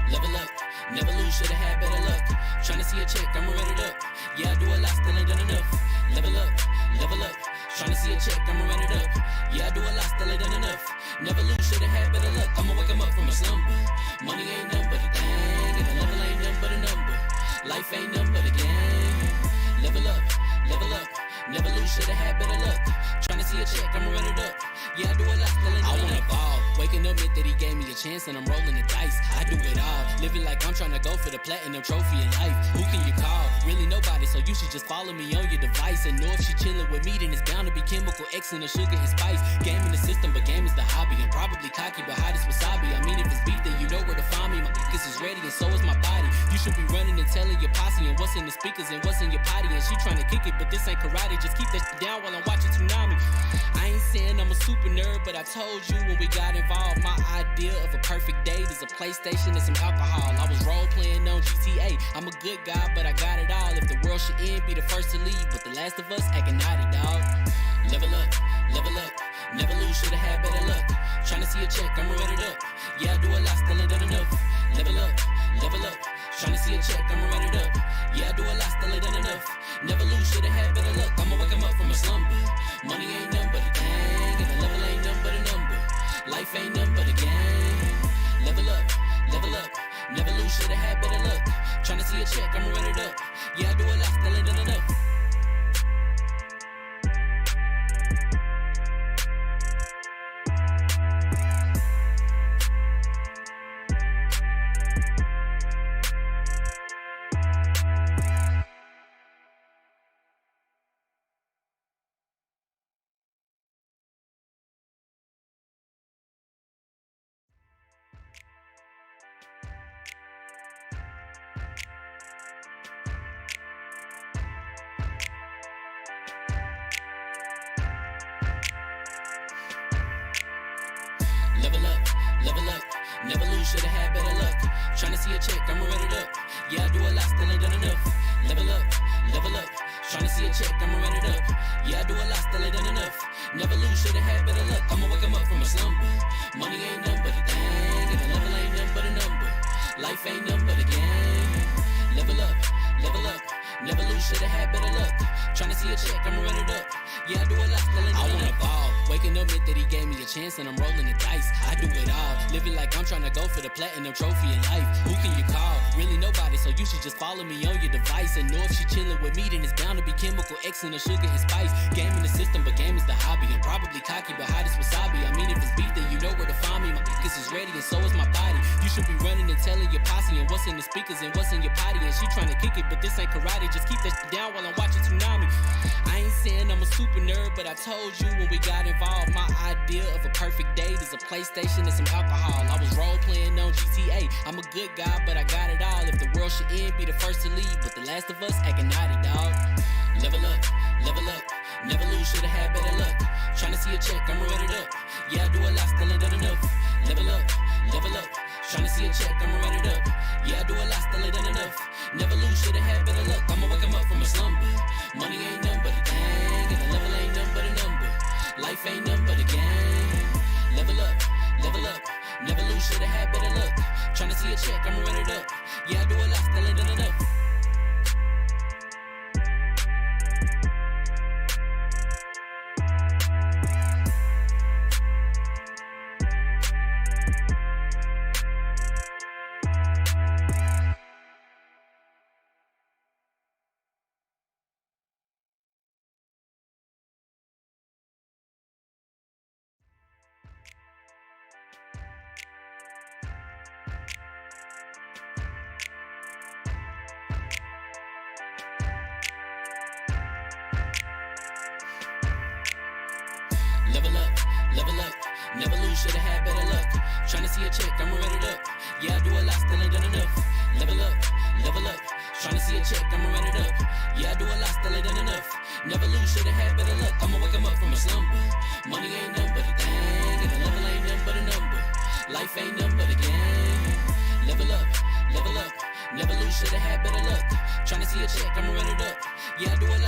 Level up, never lose, should've had better luck. Tryna see a check, I'ma run it up. Yeah, I do a lot, still ain't done enough. Level up, tryna see a check, I'ma run it up. Yeah, I do a lot, still ain't done enough. Never lose, should've had better luck. I'ma wake 'em up from a slumber. Money ain't nothing but a thing, and the level ain't nothing but a number. Life ain't nothing but a game. Level up, never lose, should've had better luck. Tryna see a check, I'ma run it up. Yeah, I do a lot, still ain't done enough. I wanna ball. Waking up meant that he gave me a chance and I'm rolling the dice. I do it all, living like I'm trying to go for the platinum trophy in life. Who can you call? Really nobody, so you should just follow me on your device. And know if she chilling with me, then it's bound to be chemical X and the sugar and spice. Game in the system, but game is the hobby. I'm probably cocky, but hot as wasabi. I mean, if it's beef, then you know where to find me. My niggas is ready and so is my body. You should be running and telling your posse and what's in the speakers and what's in your potty. And she trying to kick it, but this ain't karate. Just keep that shit down while I'm watching Tsunami. I ain't saying I'm a super nerd, but I told you when we got involved, my idea of a perfect date is a PlayStation and some alcohol. I was role playing on GTA. I'm a good guy, but I got it all. If the world should end, be the first to leave, but the last of us acting naughty, dog. Level up, never lose, should've had better luck. Tryna see a check, I'ma run it up. Yeah, I do a lot, still ain't done enough. Level up, tryna see a check, I'ma run it up. Yeah, I do a lot, still ain't done enough. Never lose, should've had better luck. I'ma wake 'em up from a slumber. Money ain't nothing but a thing, and the level ain't nothing but a number. Life ain't nothing but a game. Level up, never lose, should've had better luck. Tryna see a check, I'ma run it up. Yeah, I do a lot, still ain't done enough. Level up, never lose, should've had better luck. Tryna see a check, I'ma run it up. Yeah, I do a lot, still ain't done enough. Level up, tryna see a check, I'ma run it up. Yeah, I do a lot, still ain't done enough. Never lose, should've had better luck. I'ma wake 'em up from a slumber. Money ain't nothing but a thing, and the level ain't nothing but a number. Life ain't nothing but a game. Level up, never lose, should've had better luck. Tryna see a check, I'ma run it up. Yeah, I do a lot, still ain't done enough. I wanna ball. Waking up meant that he gave me a chance and I'm rolling the dice. I do it all, living like I'm trying to go for the platinum trophy in life. Who can you call? Really nobody, so you should just follow me on your device. And know if she chilling with me, then it's bound to be chemical X and the sugar and spice. Game in the system, but game is the hobby. I'm probably cocky, but hot as wasabi. I mean, if it's beef, then you know where to find me. My niggas is ready and so is my body. You should be running and telling your posse and what's in the speakers and what's in your potty. And she trying to kick it, but this ain't karate. Just keep that shit down while I'm watching Tsunami. I ain't saying I'm a super nerd, but I told you when we got involved, my idea of a perfect date is a PlayStation and some alcohol. I was role playing on GTA. I'm a good guy, but I got it all. If the world should end, be the first to leave, but the last of us acting naughty, dog. Level up, never lose, should've had better luck. Tryna see a check, I'ma run it up. Yeah, I do a lot, still ain't done enough. Level up, tryna see a check, I'ma run it up. Yeah, I do a lot, still ain't done enough. Never lose, should've had better luck. I'ma wake 'em up from a slumber. Money ain't nothing but a thing, and the level ain't nothing but a number. Life ain't nothing but a game. Level up, never lose, should've had better luck. Tryna see a check, I'ma run it up. Yeah, I do a lot, still ain't done enough. Level up, never lose, should've had better luck. Tryna see a check, I'ma run it up. Yeah, I do a lot, still ain't done enough. Level up, tryna see a check, I'ma run it up. Yeah, I do a lot, still ain't done enough. Never lose, should've had better luck. I'ma wake 'em up from a slumber. Money ain't nothing but a thing, and the level ain't nothing but a number. Life ain't nothing but a game. Level up, never lose, should've had better luck. Tryna see a check, I'ma run it up. Yeah, I do a lot.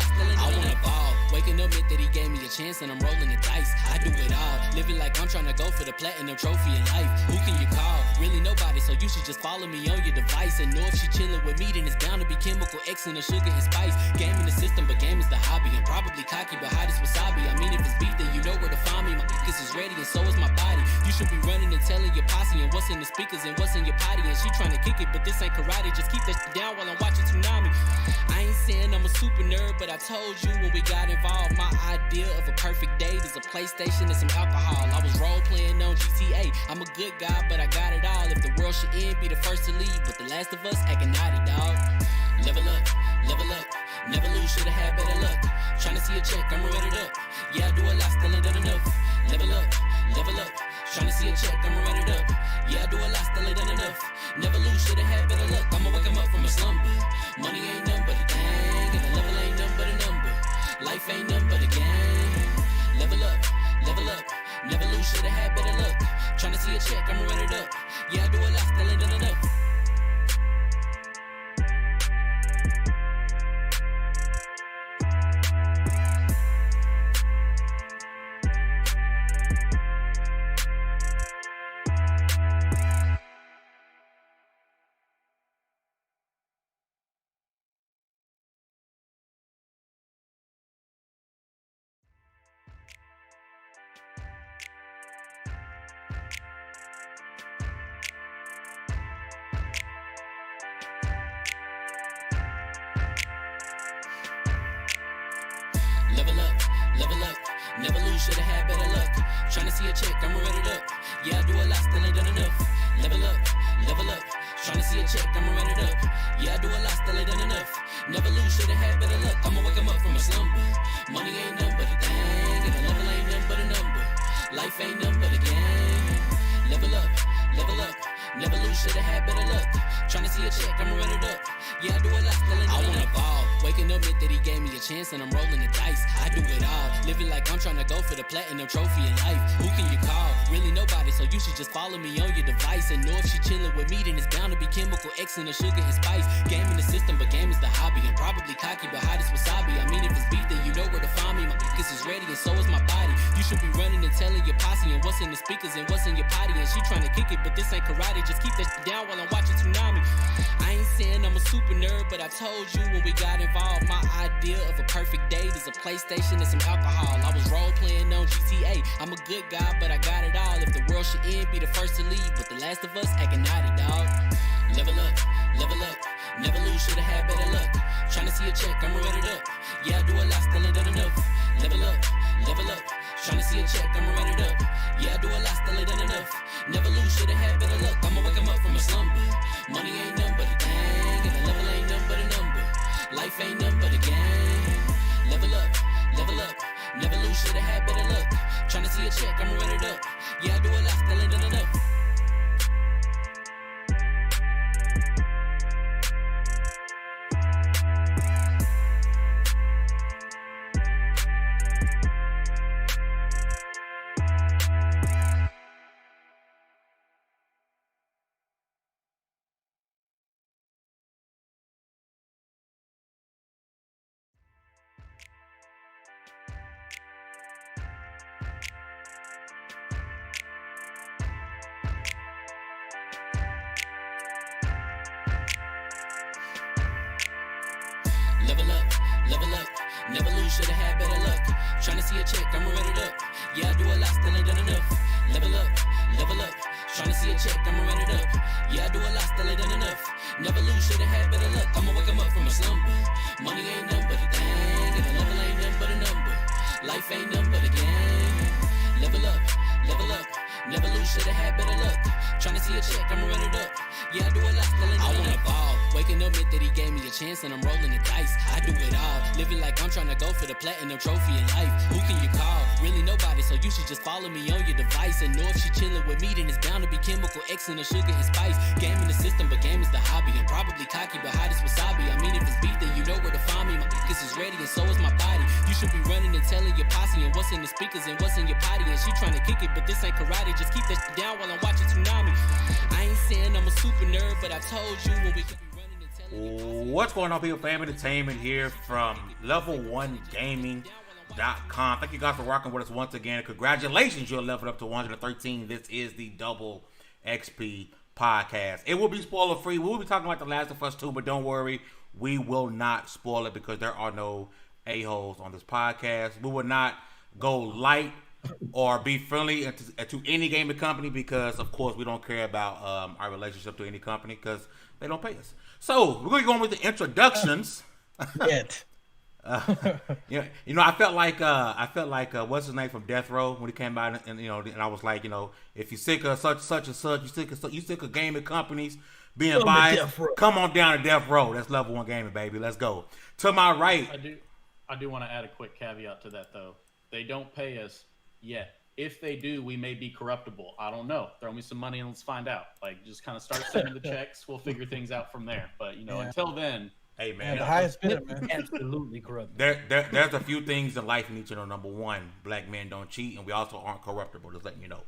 Waking up meant that he gave me a chance and I'm rolling the dice. I do it all, living like I'm trying to go for the platinum trophy in life. Who can you call? Really nobody, so you should just follow me on your device. And know if she chilling with me, then it's bound to be chemical X and the sugar and spice. Game in the system, but game is the hobby. I'm probably cocky, but hot as wasabi. I mean, if it's beef, then you know where to find me. My niggas is ready and so is my body. You should be running and telling your posse and what's in the speakers and what's in your potty. And she trying to kick it, but this ain't karate. Just keep that shit down while I'm watching Tsunami. I ain't saying I'm a super nerd, but I told you when we got involved, my idea of a perfect date is a PlayStation and some alcohol. I was role playing on GTA. I'm a good guy, but I got it all. If the world should end, be the first to leave, but the last of us acting naughty, dog. Level up, never lose, should've had better luck. Tryna see a check, I'ma run it up. Yeah, I do a lot, still ain't done enough. Level up, tryna see a check, I'ma run it up. Yeah, I do a lot, still ain't done enough. Never lose, should've had better luck. I'ma wake 'em up from a slumber. Money ain't nothing but a thing, and the level ain't nothing but a number. Life ain't nothing but a game. Level up, never lose, should've had better luck. Tryna see a check, I'ma run it up. Yeah, I do a lot, still ain't done enough. Level up, never lose, should've had better luck. Tryna see a check, I'ma run it up. Yeah, I do a lot, still ain't done enough. Level up, tryna see a check, I'ma run it up. Yeah, I do a lot, still ain't done enough. Never lose, should've had better luck. I'ma wake 'em up from a slumber. Money ain't nothing but a thing, and the level ain't nothing but a number. Life ain't nothing but a game. Level up, never lose, should've had better luck. Tryna see a check, I'ma run it up. Yeah, I do a lot, still ain't done enough. I wanna ball. Waking up meant that he gave me a chance and I'm rolling the dice. I do it all, living like I'm trying to go for the platinum trophy in life. Who can you call? Really nobody, so you should just follow me on your device. And know if she chilling with me, then it's bound to be chemical X and the sugar and spice. Game in the system, but game is the hobby. I'm probably cocky, but hot as wasabi. I mean, if it's beef, then you know where to find me. My niggas is ready and so is my body. You should be running and telling your posse and what's in the speakers and what's in your potty. And she trying to kick it, but this ain't karate. Just keep that shit down while I'm watching Tsunami. I ain't saying I'm a super nerd, but I told you when we got involved, my idea of a perfect date is a PlayStation and some alcohol. I was role playing on GTA. I'm a good guy, but I got it all. If the world should end, be the first to leave, but the last of us acting naughty, dog. Level up, never lose, should've had better luck. Tryna see a check, I'ma run it up. Yeah, I do a lot, still ain't done enough. Level up, tryna see a check, I'ma run it up. Yeah, I do a lot, still ain't done enough. Never lose, should've had better luck. I'ma wake 'em up from a slumber. Money ain't nothing but a thing, and the level ain't nothing but a number. Life ain't nothing but a game. Level up, never lose, should've had better luck. Tryna see a check, I'ma run it up. Yeah, I do a lot, still ain't done enough. Level up, never lose, should've had better luck. Tryna see a check, I'ma run it up. Yeah, I do a lot, still ain't done enough. Level up, tryna see a check, I'ma run it up. Yeah, I do a lot, still ain't done enough. Never lose, should've had better luck. I'ma wake 'em up from a slumber. Money ain't nothing but a thing, and the level ain't nothing but a number. Life ain't nothing but a game. Level up, never lose, should've had better luck. Tryna see a check, I'ma run it up. Yeah, I do a lot, still ain't done enough. I wanna ball. Waking up meant that he gave me a chance and I'm rolling the dice. I do it all, living like I'm trying to go for the platinum trophy in life. Who can you call? Really nobody, so you should just follow me on your device. And know if she chilling with me, then it's bound to be chemical X and the sugar and spice. Game in the system, but game is the hobby. I'm probably cocky, but hot as wasabi. I mean, if it's beef, then you know where to find me. My niggas is ready and so is my body. You should be running and telling your posse and what's in the speakers and what's in your potty. And she trying to kick it, but this ain't karate. Just keep that shit down while I'm watching Tsunami. I ain't saying I'm a super nerd, but I told you when we could be running and telling your posse. What's going on, people? Fam Entertainment here from Level 1 Gaming. LVL.com. Thank you guys for rocking with us once again. Congratulations, you're leveled up to 113. This is the Double XP podcast. It will be spoiler free. We will be talking about The Last of Us 2, but don't worry, we will not spoil it because there are no a-holes on this podcast. We will not go light or be friendly to any gaming company because, of course, we don't care about our relationship to any company because they don't pay us. So we're going to go on with the introductions. Yet. I felt like what's his name from Death Row when he came out, and I was like, if you're sick of such and such, you sick of gaming companies being biased, come on down to Death Row. That's level 1 gaming, baby. Let's go. To my right, I do want to add a quick caveat to that though. They don't pay us yet. If they do, we may be corruptible. I don't know. Throw me some money and let's find out. Like, just kind of start sending the checks. We'll figure things out from there. But until then. Hey man, the highest bidder, man. Absolutely corrupt. There's a few things in life you need to know. Number one, black men don't cheat, and we also aren't corruptible. Just letting you know.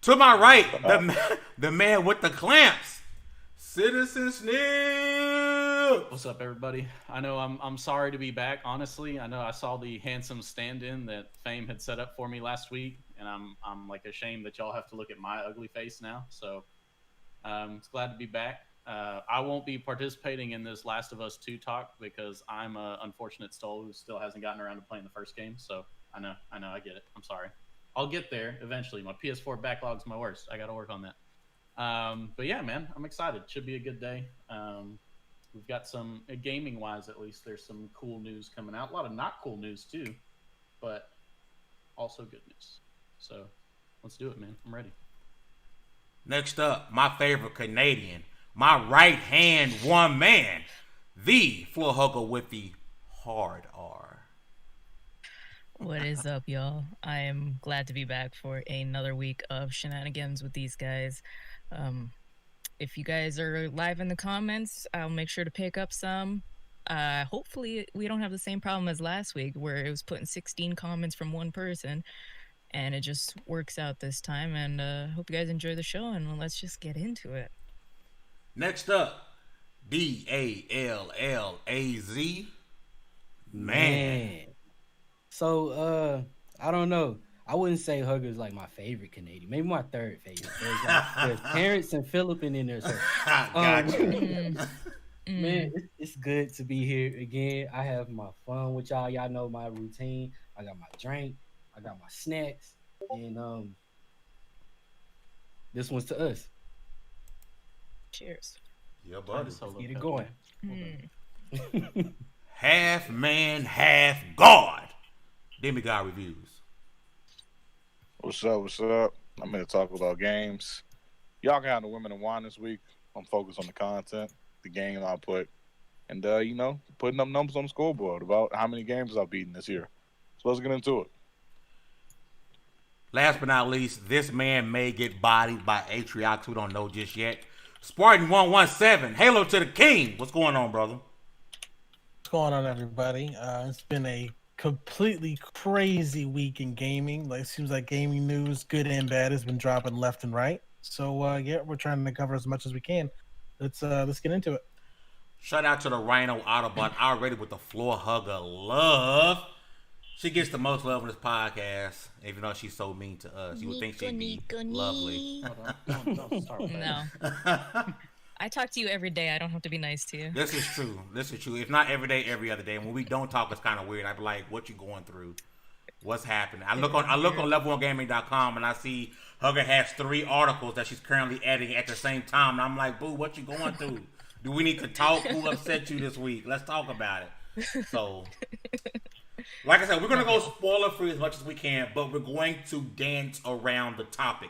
To my right, the man with the clamps, Citizen Snip. What's up, everybody? I know I'm sorry to be back. Honestly, I know I saw the handsome stand-in that Fame had set up for me last week, and I'm like ashamed that y'all have to look at my ugly face now. So, it's glad to be back. I won't be participating in this Last of Us 2 talk because I'm an unfortunate soul who still hasn't gotten around to playing the first game. So I know, I get it. I'm sorry. I'll get there eventually. My PS4 backlog's my worst. I got to work on that. But yeah, man, I'm excited. Should be a good day. We've got some, gaming-wise at least, there's some cool news coming out. A lot of not cool news too, but also good news. So let's do it, man. I'm ready. Next up, my favorite Canadian. My right-hand one man, the floor hugger with the hard R. What is up, y'all? I am glad to be back for another week of shenanigans with these guys. If you guys are live in the comments, I'll make sure to pick up some. Hopefully, we don't have the same problem as last week where it was putting 16 comments from one person, and it just works out this time. And hope you guys enjoy the show, and let's just get into it. Next up, DALLAZ man. So I don't know. I wouldn't say Hugger's like my favorite Canadian. Maybe my third favorite. There's Terrence and Phillip in there. So, man, it's good to be here again. I have my fun with y'all. Y'all know my routine. I got my drink. I got my snacks. And this one's to us. Cheers. Yeah, buddy. Let's get it going. Half man, half God. Demi God Reviews. What's up? What's up? I'm here to talk about games. Y'all can have the women and wine this week. I'm focused on the content, the game output, and putting up numbers on the scoreboard about how many games I've beaten this year. So let's get into it. Last but not least, this man may get bodied by Atriox. We don't know just yet. Spartan 117, Halo to the King. What's going on, brother? What's going on, everybody? It's been a completely crazy week in gaming. Like, it seems like gaming news, good and bad, has been dropping left and right. So, we're trying to cover as much as we can. Let's get into it. Shout out to the Rhino Autobot already with the floor hugger love. She gets the most love on this podcast, even though she's so mean to us. You would think she'd be lovely. Don't start with that. No. I talk to you every day. I don't have to be nice to you. This is true. If not every day, every other day. And when we don't talk, it's kind of weird. I'd be like, what you going through? What's happening? I look on level1gaming.com and I see Hugger has 3 articles that she's currently editing at the same time. And I'm like, boo, what you going through? Do we need to talk? Who upset you this week? Let's talk about it. So, like I said, we're going to go spoiler free as much as we can, but we're going to dance around the topic.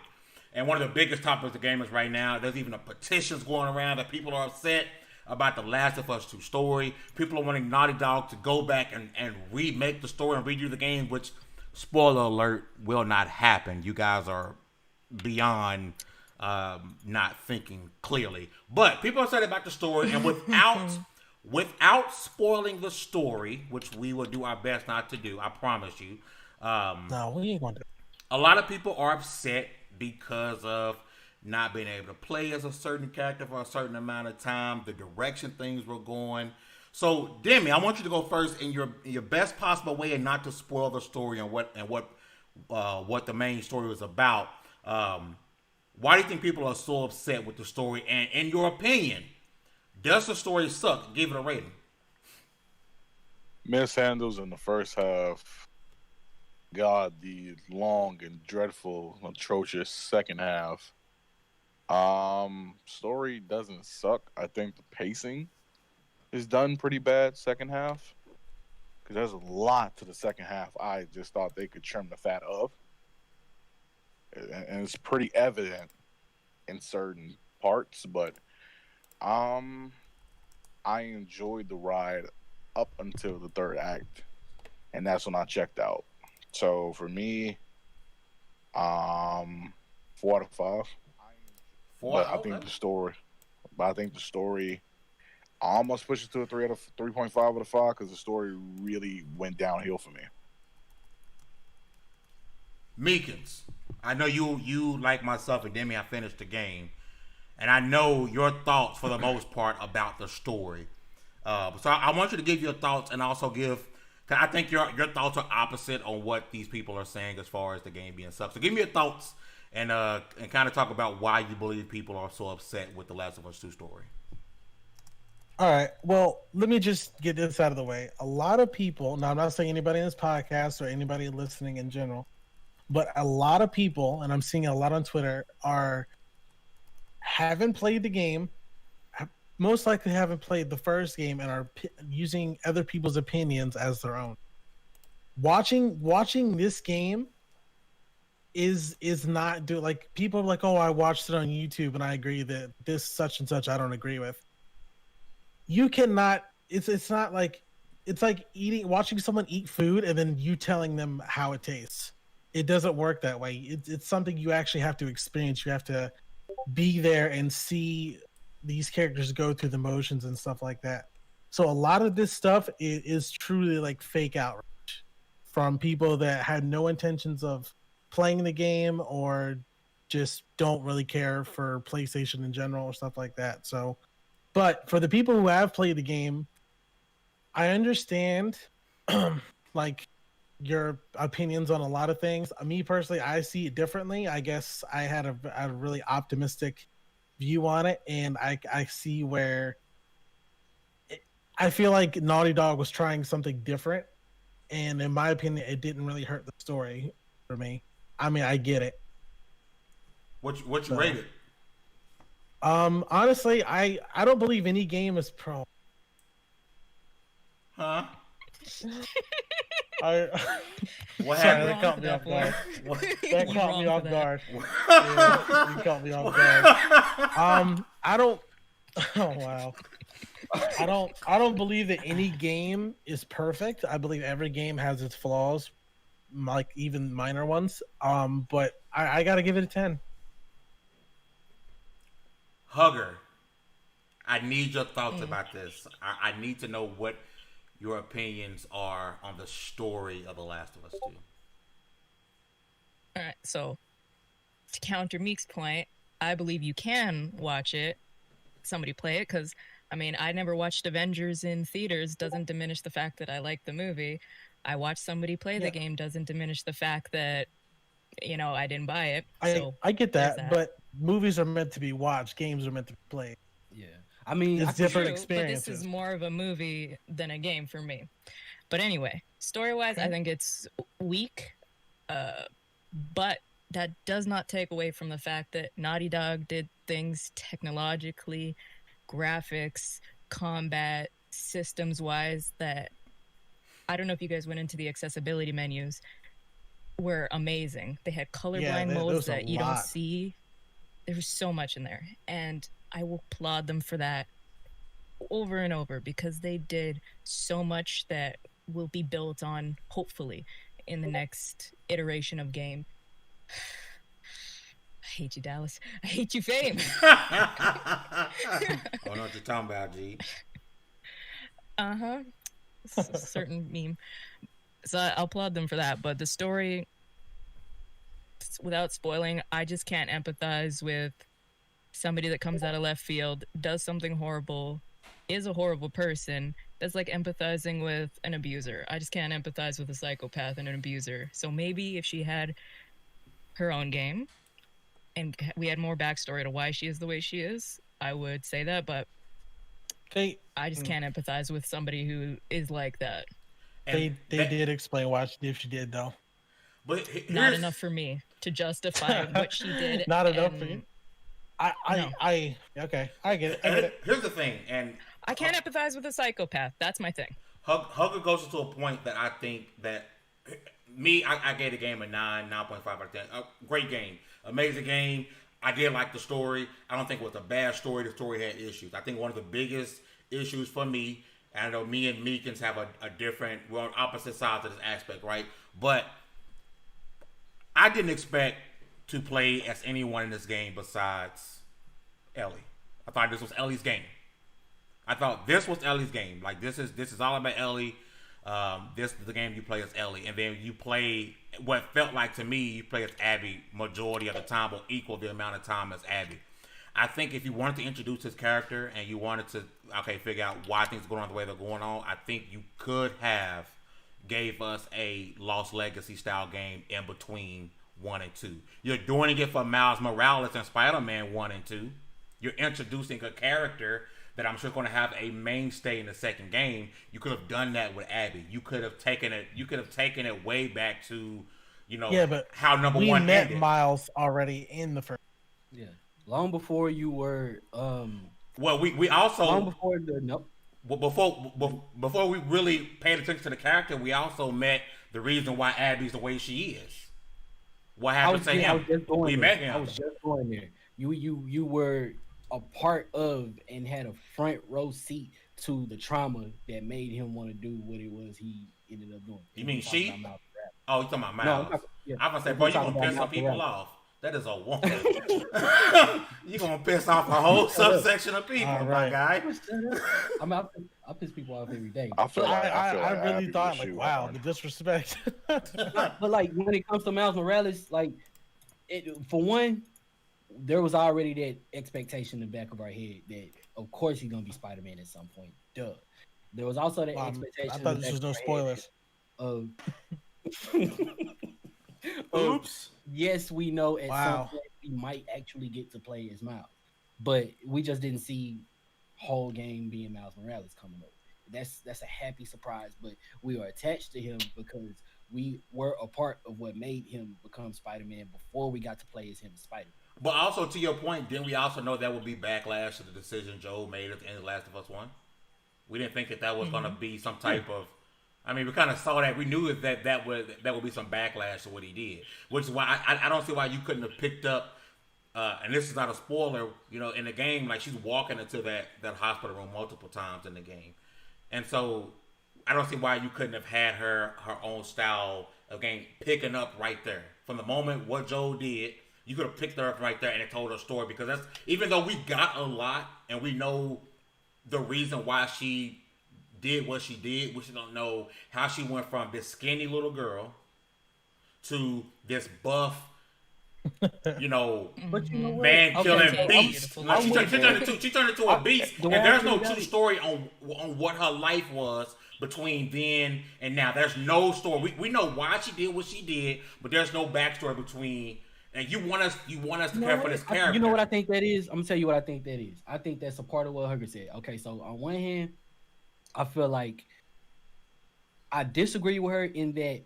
And one of the biggest topics of gamers right now, there's even a petitions going around that people are upset about the Last of Us 2 story. People are wanting Naughty Dog to go back and remake the story and redo the game, which, spoiler alert, will not happen. You guys are beyond not thinking clearly. But people are upset about the story, and without spoiling the story, which we will do our best not to do, I promise you. No, we ain't going to. A lot of people are upset because of not being able to play as a certain character for a certain amount of time, the direction things were going. So, Demi, I want you to go first in your best possible way, and not to spoil the story and what the main story was about. Why do you think people are so upset with the story? And in your opinion, does the story suck? Give it a rating. Mishandles in the first half. God, the long and dreadful, atrocious second half. Story doesn't suck. I think the pacing is done pretty bad second half, because there's a lot to the second half I just thought they could trim the fat of, and it's pretty evident in certain parts. But I enjoyed the ride up until the third act, and that's when I checked out. So for me, 4 out of 5. But I think the story, I almost pushed it to a 3.5 out of 5, because the story really went downhill for me. Meekins, I know you like myself and Demi. I finished the game, and I know your thoughts for the most part about the story. So I want you to give your thoughts, and also give. Cause I think your thoughts are opposite on what these people are saying as far as the game being sucked. So give me your thoughts, and kind of talk about why you believe people are so upset with the Last of Us 2 story. All right. Well, let me just get this out of the way. A lot of people, now I'm not saying anybody in this podcast or anybody listening in general, but a lot of people, and I'm seeing a lot on Twitter, haven't played the game, most likely haven't played the first game, and are using other people's opinions as their own. Watching this game is not like, people are like, oh, I watched it on YouTube and I agree that this such and such I don't agree with. You cannot. It's not like, it's like watching someone eat food and then you telling them how it tastes. It doesn't work that way. It's something you actually have to experience. You have to be there and see these characters go through the motions and stuff like that. So a lot of this stuff is truly like fake outrage from people that had no intentions of playing the game, or just don't really care for PlayStation in general or stuff like that. So, but for the people who have played the game, I understand like your opinions on a lot of things. Me personally, I see it differently. I guess I had a really optimistic view on it, and I see where I feel like Naughty Dog was trying something different, and in my opinion, it didn't really hurt the story for me. I mean, I get it. What you rate it? Honestly, I don't believe any game is pro. Huh? What happened? That caught me off guard. That caught me off guard. You caught me off guard. I don't. Oh wow. I don't believe that any game is perfect. I believe every game has its flaws, like even minor ones. But I gotta give it a 10. Hugger, I need your thoughts about this. I need to know what your opinions are on the story of The Last of Us 2. All right, so to counter Meek's point, I believe you can watch it, somebody play it, because, I mean, I never watched Avengers in theaters, doesn't diminish the fact that I like the movie. I watched somebody play the game, doesn't diminish the fact that, you know, I didn't buy it. So I get that, but movies are meant to be watched, games are meant to be played. Yeah. I mean, it's different experiences. But this is more of a movie than a game for me. But anyway, story-wise, I think it's weak. But that does not take away from the fact that Naughty Dog did things technologically, graphics, combat, systems-wise that, I don't know if you guys went into the accessibility menus, were amazing. They had colorblind modes that you don't see. There was so much in there. And I will applaud them for that over and over, because they did so much that will be built on, hopefully, in the next iteration of game. I hate you, Dallas. I hate you, Fame. I don't know what you're talking about, G. It's a certain meme. So I'll applaud them for that. But the story, without spoiling, I just can't empathize with somebody that comes out of left field, does something horrible, is a horrible person, That's like empathizing with an abuser. I just can't empathize with a psychopath and an abuser. So maybe if she had her own game and we had more backstory to why she is the way she is, I would say that. But I just can't empathize with somebody who is like that. They did explain why she did what she did, though. But not enough for me to justify what she did. Not enough for you. Okay, I get it. I get it. Here's the thing, and I can't empathize with a psychopath. That's my thing. Hugger goes to a point that I think that I gave the game a 9.5 out of 10. Great game, amazing game. I did like the story. I don't think it was a bad story. The story had issues. I think one of the biggest issues for me, and I know me and Meekins have a different, we're on opposite sides of this aspect, right? But I didn't expect to play as anyone in this game besides Ellie. I thought this was Ellie's game. Like, this is all about Ellie. This is the game you play as Ellie, and then you play what felt like to me you play as Abby majority of the time, or equal the amount of time as Abby. I think if you wanted to introduce his character and you wanted to figure out why things are going on the way they're going on, I think you could have gave us a Lost Legacy style game in between 1 and 2. You're doing it for Miles Morales and Spider-Man 1 and 2. You're introducing a character that I'm sure going to have a mainstay in the second game. You could have done that with Abby. You could have taken it way back to, but how number we one met ended. Miles already in the first. Yeah, long before you were. Well, we also long before the nope. Before we really paid attention to the character, we also met the reason why Abby's the way she is. What happened to him? We met him. I was just going there. You were a part of and had a front row seat to the trauma that made him want to do what it was he ended up doing. You mean she? Oh, you talking about Miles? No, I'm gonna say, bro, you gonna piss some people off. That is a woman. You gonna piss off a whole subsection of people, my guy. I piss people off every day. I really thought, like, wow, the disrespect. But like when it comes to Miles Morales, like, for one, there was already that expectation in the back of our head that of course he's gonna be Spider-Man at some point. Duh. There was also that expectation. I thought this was no spoilers. Oops. Yes, we know at some point we might actually get to play as Miles, but we just didn't see whole game being Miles Morales coming up. That's a happy surprise, but we are attached to him because we were a part of what made him become Spider-Man before we got to play as him as Spider-Man. But also, to your point, didn't we also know that would be backlash to the decision Joel made at the end of Last of Us 1? We didn't think that was going to be some type of... I mean, we kind of saw that. We knew that would be some backlash to what he did. Which is why I don't see why you couldn't have picked up... and this is not a spoiler, in the game, like, she's walking into that hospital room multiple times in the game. And so, I don't see why you couldn't have had her own style of game picking up right there. From the moment what Joel did... You could have picked her up right there and it told her story, because that's, even though we got a lot and we know the reason why she did what she did, we don't know how she went from this skinny little girl to this buff, man killing beast. Like, she turned into a beast, and there's no true story on what her life was between then and now. There's no story. We know why she did what she did, but there's no backstory between. And you want us to care for this character. You know what I think that is? I'm gonna tell you what I think that is. I think that's a part of what Hugger said. Okay, so on one hand, I feel like I disagree with her in that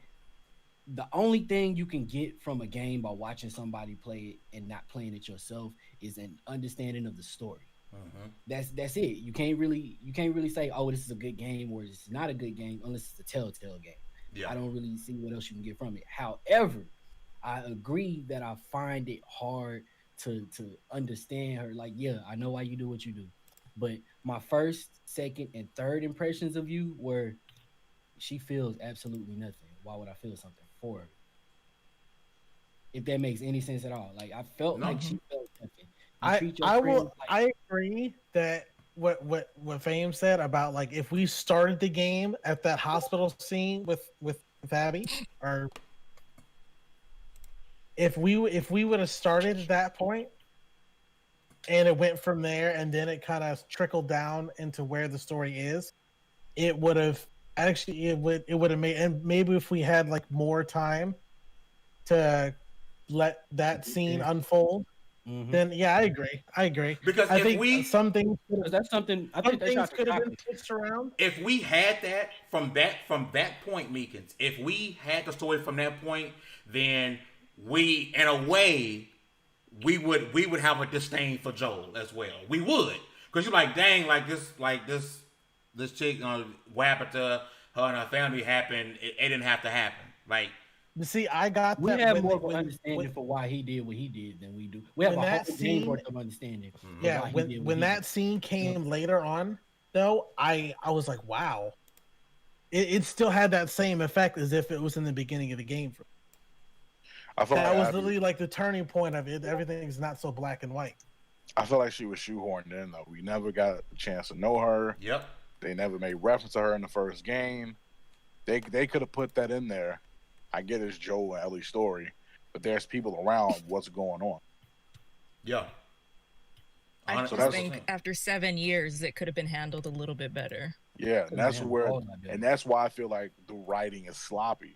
the only thing you can get from a game by watching somebody play it and not playing it yourself is an understanding of the story. Mm-hmm. That's it. You can't really say, oh, this is a good game or this is not a good game unless it's a telltale game. Yeah. I don't really see what else you can get from it. However, I agree that I find it hard to understand her. Like, yeah, I know why you do what you do. But my first, second, and third impressions of you were she feels absolutely nothing. Why would I feel something for her? If that makes any sense at all. Like, I felt like she felt nothing. I agree that what Fame said about, like, if we started the game at that hospital scene with Abby, or if we would have started at that point and it went from there and then it kind of trickled down into where the story is, it would have it would have made, and maybe if we had like more time to let that scene unfold, then yeah, I agree. Because I if think some things That's something I think they could have been switched around. if we had that from that point, Meekins, if we had the story from that point, then we, in a way, we would have a disdain for Joel as well. We would, because you're like, dang, this chick, what happened to her and her family happened. It didn't have to happen. Like, You see, I got we that. have more of an understanding for why he did what he did than we do. We have a whole game worth of understanding. Yeah, when that scene came later on, though, I was like, wow. It still had that same effect as if it was in the beginning of the game. I feel That like was literally like the turning point of it. Everything's not so black and white. I feel like she was shoehorned in though. We never got a chance to know her. yep. They never made reference to her in the first game. They could have put that in there. I get it's Joel and Ellie's story, but there's people around what's going on. Yeah. I So just think after 7 years, it could have been handled a little bit better. Yeah, and that's why I feel like the writing is sloppy.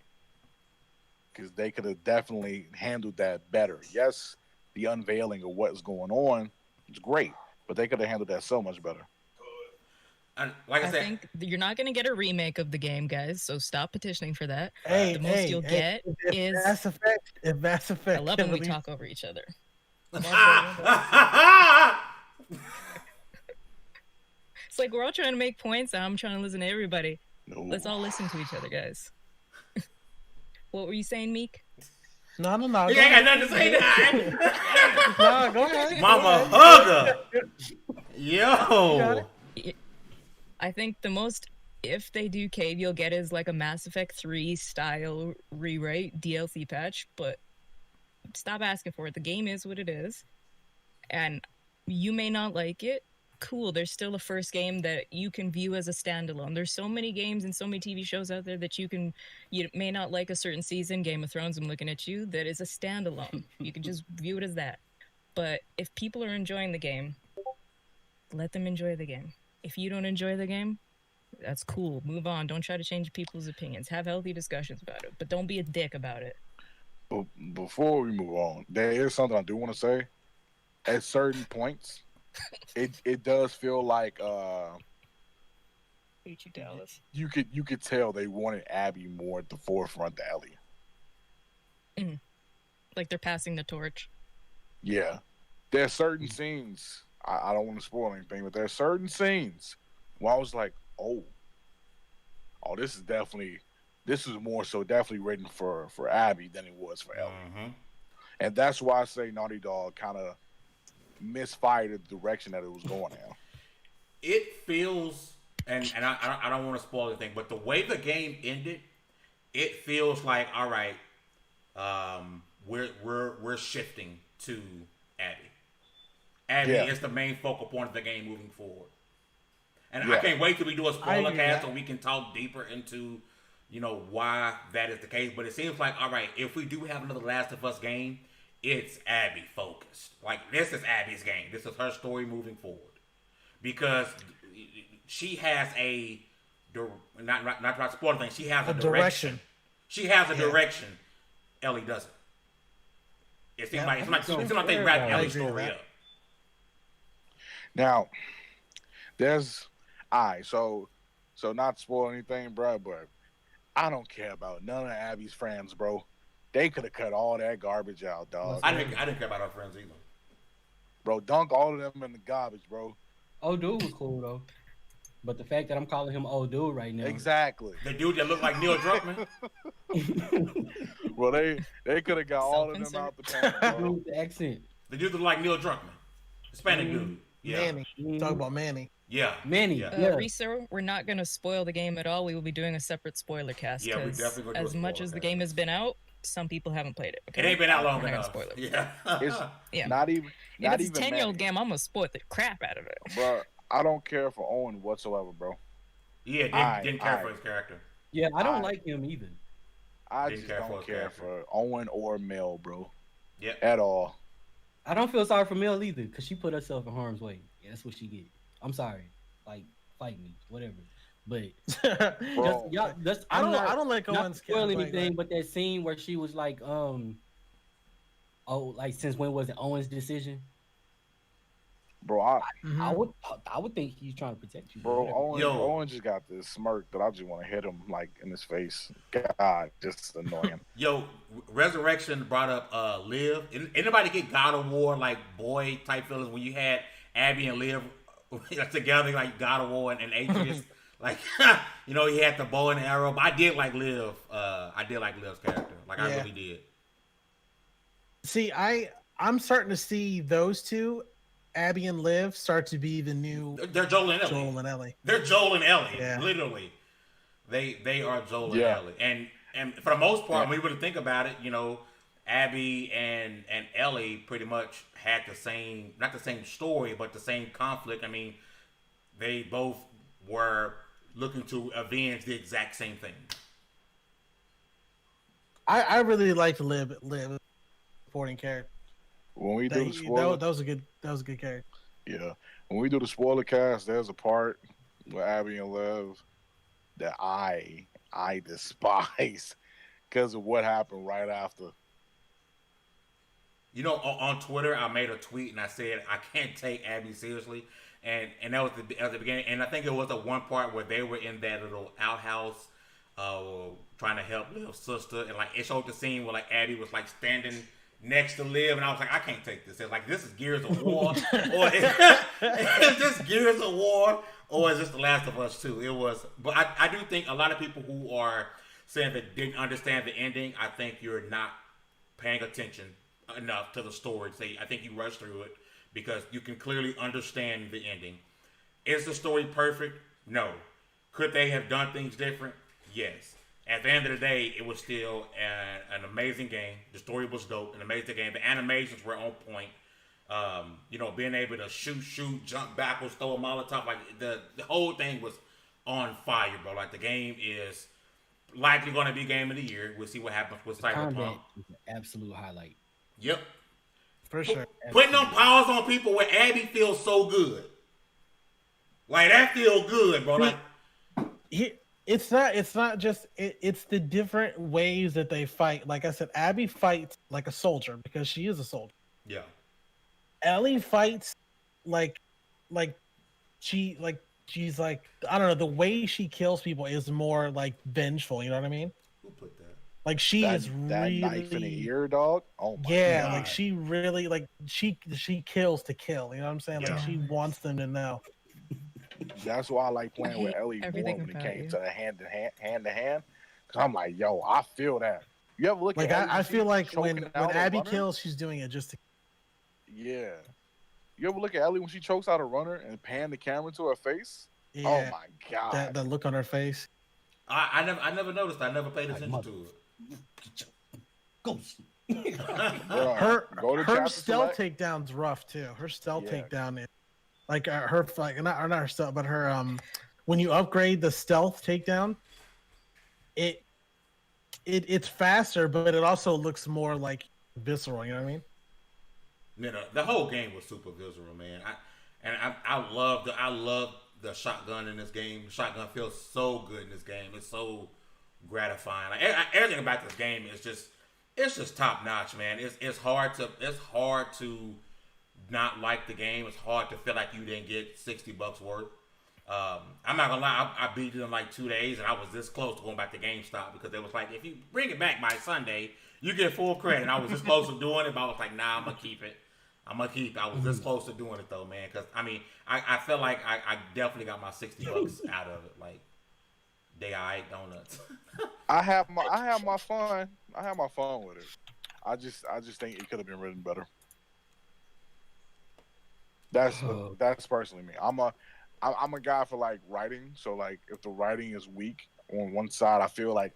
Because they could have definitely handled that better. Yes, the unveiling of what's going on is great, but they could have handled that so much better. And like I said, think you're not going to get a remake of the game, guys. So stop petitioning for that. Hey, the most you'll get is Mass Effect. If Mass Effect, I love when we talk over each other. It's like we're all trying to make points, and I'm trying to listen to everybody. No. Let's all listen to each other, guys. What were you saying, Meek? No. you ain't got nothing to say that. No, go ahead. Mama hugger. Yo. I think the most, if they do cave, you'll get is like a Mass Effect 3 style rewrite DLC patch, but stop asking for it. The game is what it is, and you may not like it. Cool, there's still a first game that you can view as a standalone. There's so many games and so many TV shows out there that you may not like a certain season. Game of Thrones, I'm looking at you, that is a standalone. You can just view it as that. But if people are enjoying the game, let them enjoy the game. If you don't enjoy the game, that's cool. Move on. Don't try to change people's opinions. Have healthy discussions about it, but don't be a dick about it. But before we move on, there is something I do want to say. At certain points, it does feel like Hate you, Dallas. you could tell they wanted Abby more at the forefront than Ellie. Like they're passing the torch. Yeah, there are certain scenes. I don't want to spoil anything, but there are certain scenes where I was like, oh, this is more so definitely written for Abby than it was for Ellie. Mm-hmm. And that's why I say Naughty Dog kind of misfired the direction that it was going in. It feels, and I don't want to spoil anything, but the way the game ended, it feels like, all right, we're shifting to Abby. Abby is the main focal point of the game moving forward. And I can't wait till we do a spoiler cast so we can talk deeper into, why that is the case. But it seems like, all right, if we do have another Last of Us game, it's Abby focused. Like, this is Abby's game. This is her story moving forward. Because she has not spoiler thing, she has a direction. She has a direction. Ellie doesn't. It seems like they wrap Ellie's story up. Now, there's so not to spoil anything, bro, but I don't care about none of Abby's friends, bro. They could have cut all that garbage out, dog. I didn't care about her friends either. Bro, dunk all of them in the garbage, bro. Old dude was cool though, but the fact that I'm calling him old dude right now. Exactly. The dude that looked like Neil Druckmann. Well, they could have got all of them out the pan, bro. The accent. The dude that looked like Neil Druckmann. Hispanic dude. Yeah. Manny. Talk about Manny. Yeah. Manny. Yeah. Reeser, we're not going to spoil the game at all. We will be doing a separate spoiler cast. Yeah, we definitely going to do a as much as the game has been out, some people haven't played it. Okay? It ain't been out long We're enough. Spoil it. Yeah. Yeah. Not even. If it's a 10-year-old game, I'm gonna spoil the crap out of it. Bro, I don't care for Owen whatsoever, bro. Yeah, didn't care for his character. Yeah, I don't like him either. I just don't care for Owen or Mel, bro. Yeah. At all. I don't feel sorry for Mel either, because she put herself in harm's way. Yeah, that's what she get. I'm sorry. Like, fight me, whatever. But Bro, y'all, I I'm don't like not Owens. to spoil like, anything, but that scene where she was like, like since when was it Owens' decision? bro, I, I Mhm. would think he's trying to protect you. But bro, whatever. Yo, Owen just got this smirk that I just want to hit him like in his face. God, just annoying. yo, Resurrection brought up Liv. Anybody get God of War like boy type feelings when you had Abby and Liv together like God of War and Atriox? Like, he had the bow and arrow. But I did like Liv. I did like Liv's character. Like I Yeah. really did. See, I'm starting to see those two, Abby and Liv, start to be the new They're Joel and Ellie. Joel and Ellie. They're Joel and Ellie. Yeah. Literally, they are Joel Yeah. and Ellie. And for the most part, Yeah. when you really think about it, Abby and Ellie pretty much had the same, not the same story, but the same conflict. I mean, they both were looking to avenge the exact same thing. I really liked Liv supporting character. When we do the spoiler, That was a good character. yeah. When we do the spoiler cast, there's a part with Abby and Liv that I despise because of what happened right after. On Twitter, I made a tweet and I said I can't take Abby seriously, and that was the beginning. And I think it was the one part where they were in that little outhouse, trying to help Liv's sister, and like it showed the scene where like Abby was like standing next to Liv, and I was like, I can't take this. It's like this is Gears of War, or it's just Gears of War, or is this The Last of Us 2? It was, but I do think a lot of people who are saying that didn't understand the ending, I think you're not paying attention enough to the story. I think you rushed through it because you can clearly understand the ending. Is the story perfect? No. Could they have done things different? Yes. At the end of the day, it was still an amazing game. The story was dope, an amazing game. The animations were on point. Being able to shoot, jump backwards, throw a Molotov, like the whole thing was on fire, bro. Like the game is likely going to be game of the year. We'll see what happens with Cyberpunk. Combat is an absolute highlight. Yep. For sure. Putting them paws on people where Abby feels so good. Like that feels good, bro. Like it's not just it's the different ways that they fight. Like I said, Abby fights like a soldier because she is a soldier. Yeah. Ellie fights like she's like, I don't know, the way she kills people is more like vengeful, you know what I mean? Who put that? Like she is that really knife in the ear, dog. Oh my God. God. Like she really like she kills to kill, you know what I'm saying? Yeah. Like she wants them to know. That's why I like playing with Ellie more everything when it about came you. to the hand to hand. Cause I'm like, yo, I feel that. You ever look Like at Ellie I when feel she's like when choking out a Abby runner? kills, she's doing it just to Yeah. You ever look at Ellie when she chokes out a runner and pan the camera to her face? yeah, Oh my God. that look on her face. I never noticed. I never paid attention to it. Ghost. Bruh, go to Her chapter stealth select. takedown's rough too. Her stealth Yeah. takedown is like her like not her stealth, but her when you upgrade the stealth takedown, it's faster, but it also looks more like visceral. You know what I mean? The whole game was super visceral, man. I love the shotgun in this game. The shotgun feels so good in this game. It's so gratifying. Like everything about this game is just top notch, man. It's hard to not like the game. It's hard to feel like you didn't get $60 worth. I'm not gonna lie, I beat it in like 2 days, and I was this close to going back to GameStop because it was like, if you bring it back by Sunday, you get full credit. And I was this close to doing it, but I was like, nah, I'm gonna keep it. I was this close to doing it though, man. Because I mean, I feel like I definitely got my $60 out of it. Like, I ate donuts. I have my fun. I have my fun with it. I just think it could have been written better. That's personally me. I'm a guy for like writing. So like if the writing is weak on one side, I feel like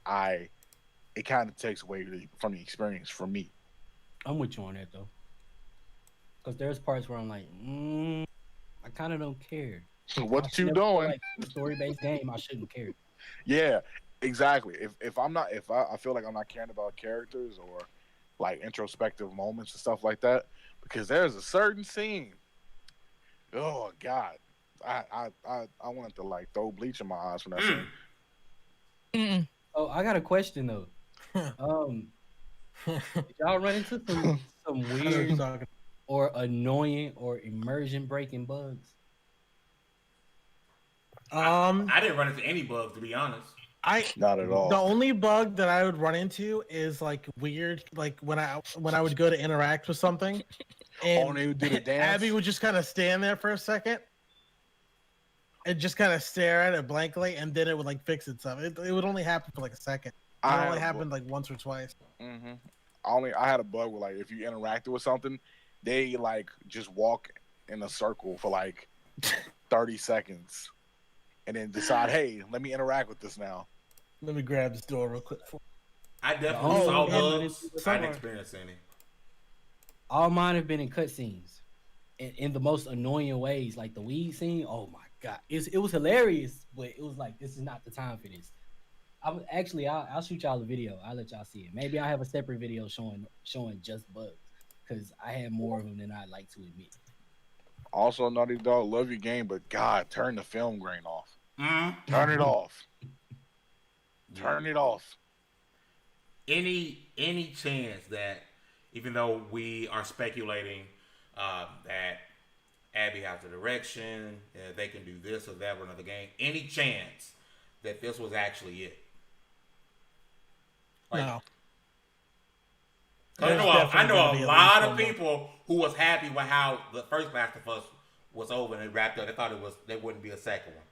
it kind of takes away from the experience for me. I'm with you on that though. Because there's parts where I'm like, I kind of don't care. What you doing? Like a story-based game, I shouldn't care. Yeah, exactly. If I feel like I'm not caring about characters or like introspective moments and stuff like that, because there's a certain scene. Oh God, I wanted to like throw bleach in my eyes when I seen. Mm-mm. Oh, I got a question though. Did y'all run into some I know what you're weird talking. or annoying or immersion breaking bugs? I didn't run into any bugs, to be honest. Not at all. The only bug that I would run into is like weird, like when I would go to interact with something, and they would do the dance. Abby would just kind of stand there for a second and just kind of stare at it blankly, and then it would like fix itself. It would only happen for like a second. It only happened like once or twice. Mm-hmm. I had a bug where like if you interacted with something, they like just walk in a circle for like 30 seconds, and then decide, hey, let me interact with this now. Let me grab this door real quick. I definitely saw bugs. I summer. didn't experience any. All mine have been in cutscenes, in the most annoying ways. Like the weed scene. Oh my god, it was hilarious, but it was like this is not the time for this. I'll shoot y'all a video. I'll let y'all see it. Maybe I have a separate video showing just bugs because I had more of them than I'd like to admit. Also, Naughty Dog, love your game, but God, turn the film grain off. Mm-hmm. Turn it off. Turn it off. Any chance that, even though we are speculating that Abby has a direction, they can do this or that or another game, any chance that this was actually it? Like, No. I know a lot of people who was happy with how the first Last of Us was over and it wrapped up. They thought there wouldn't be a second one.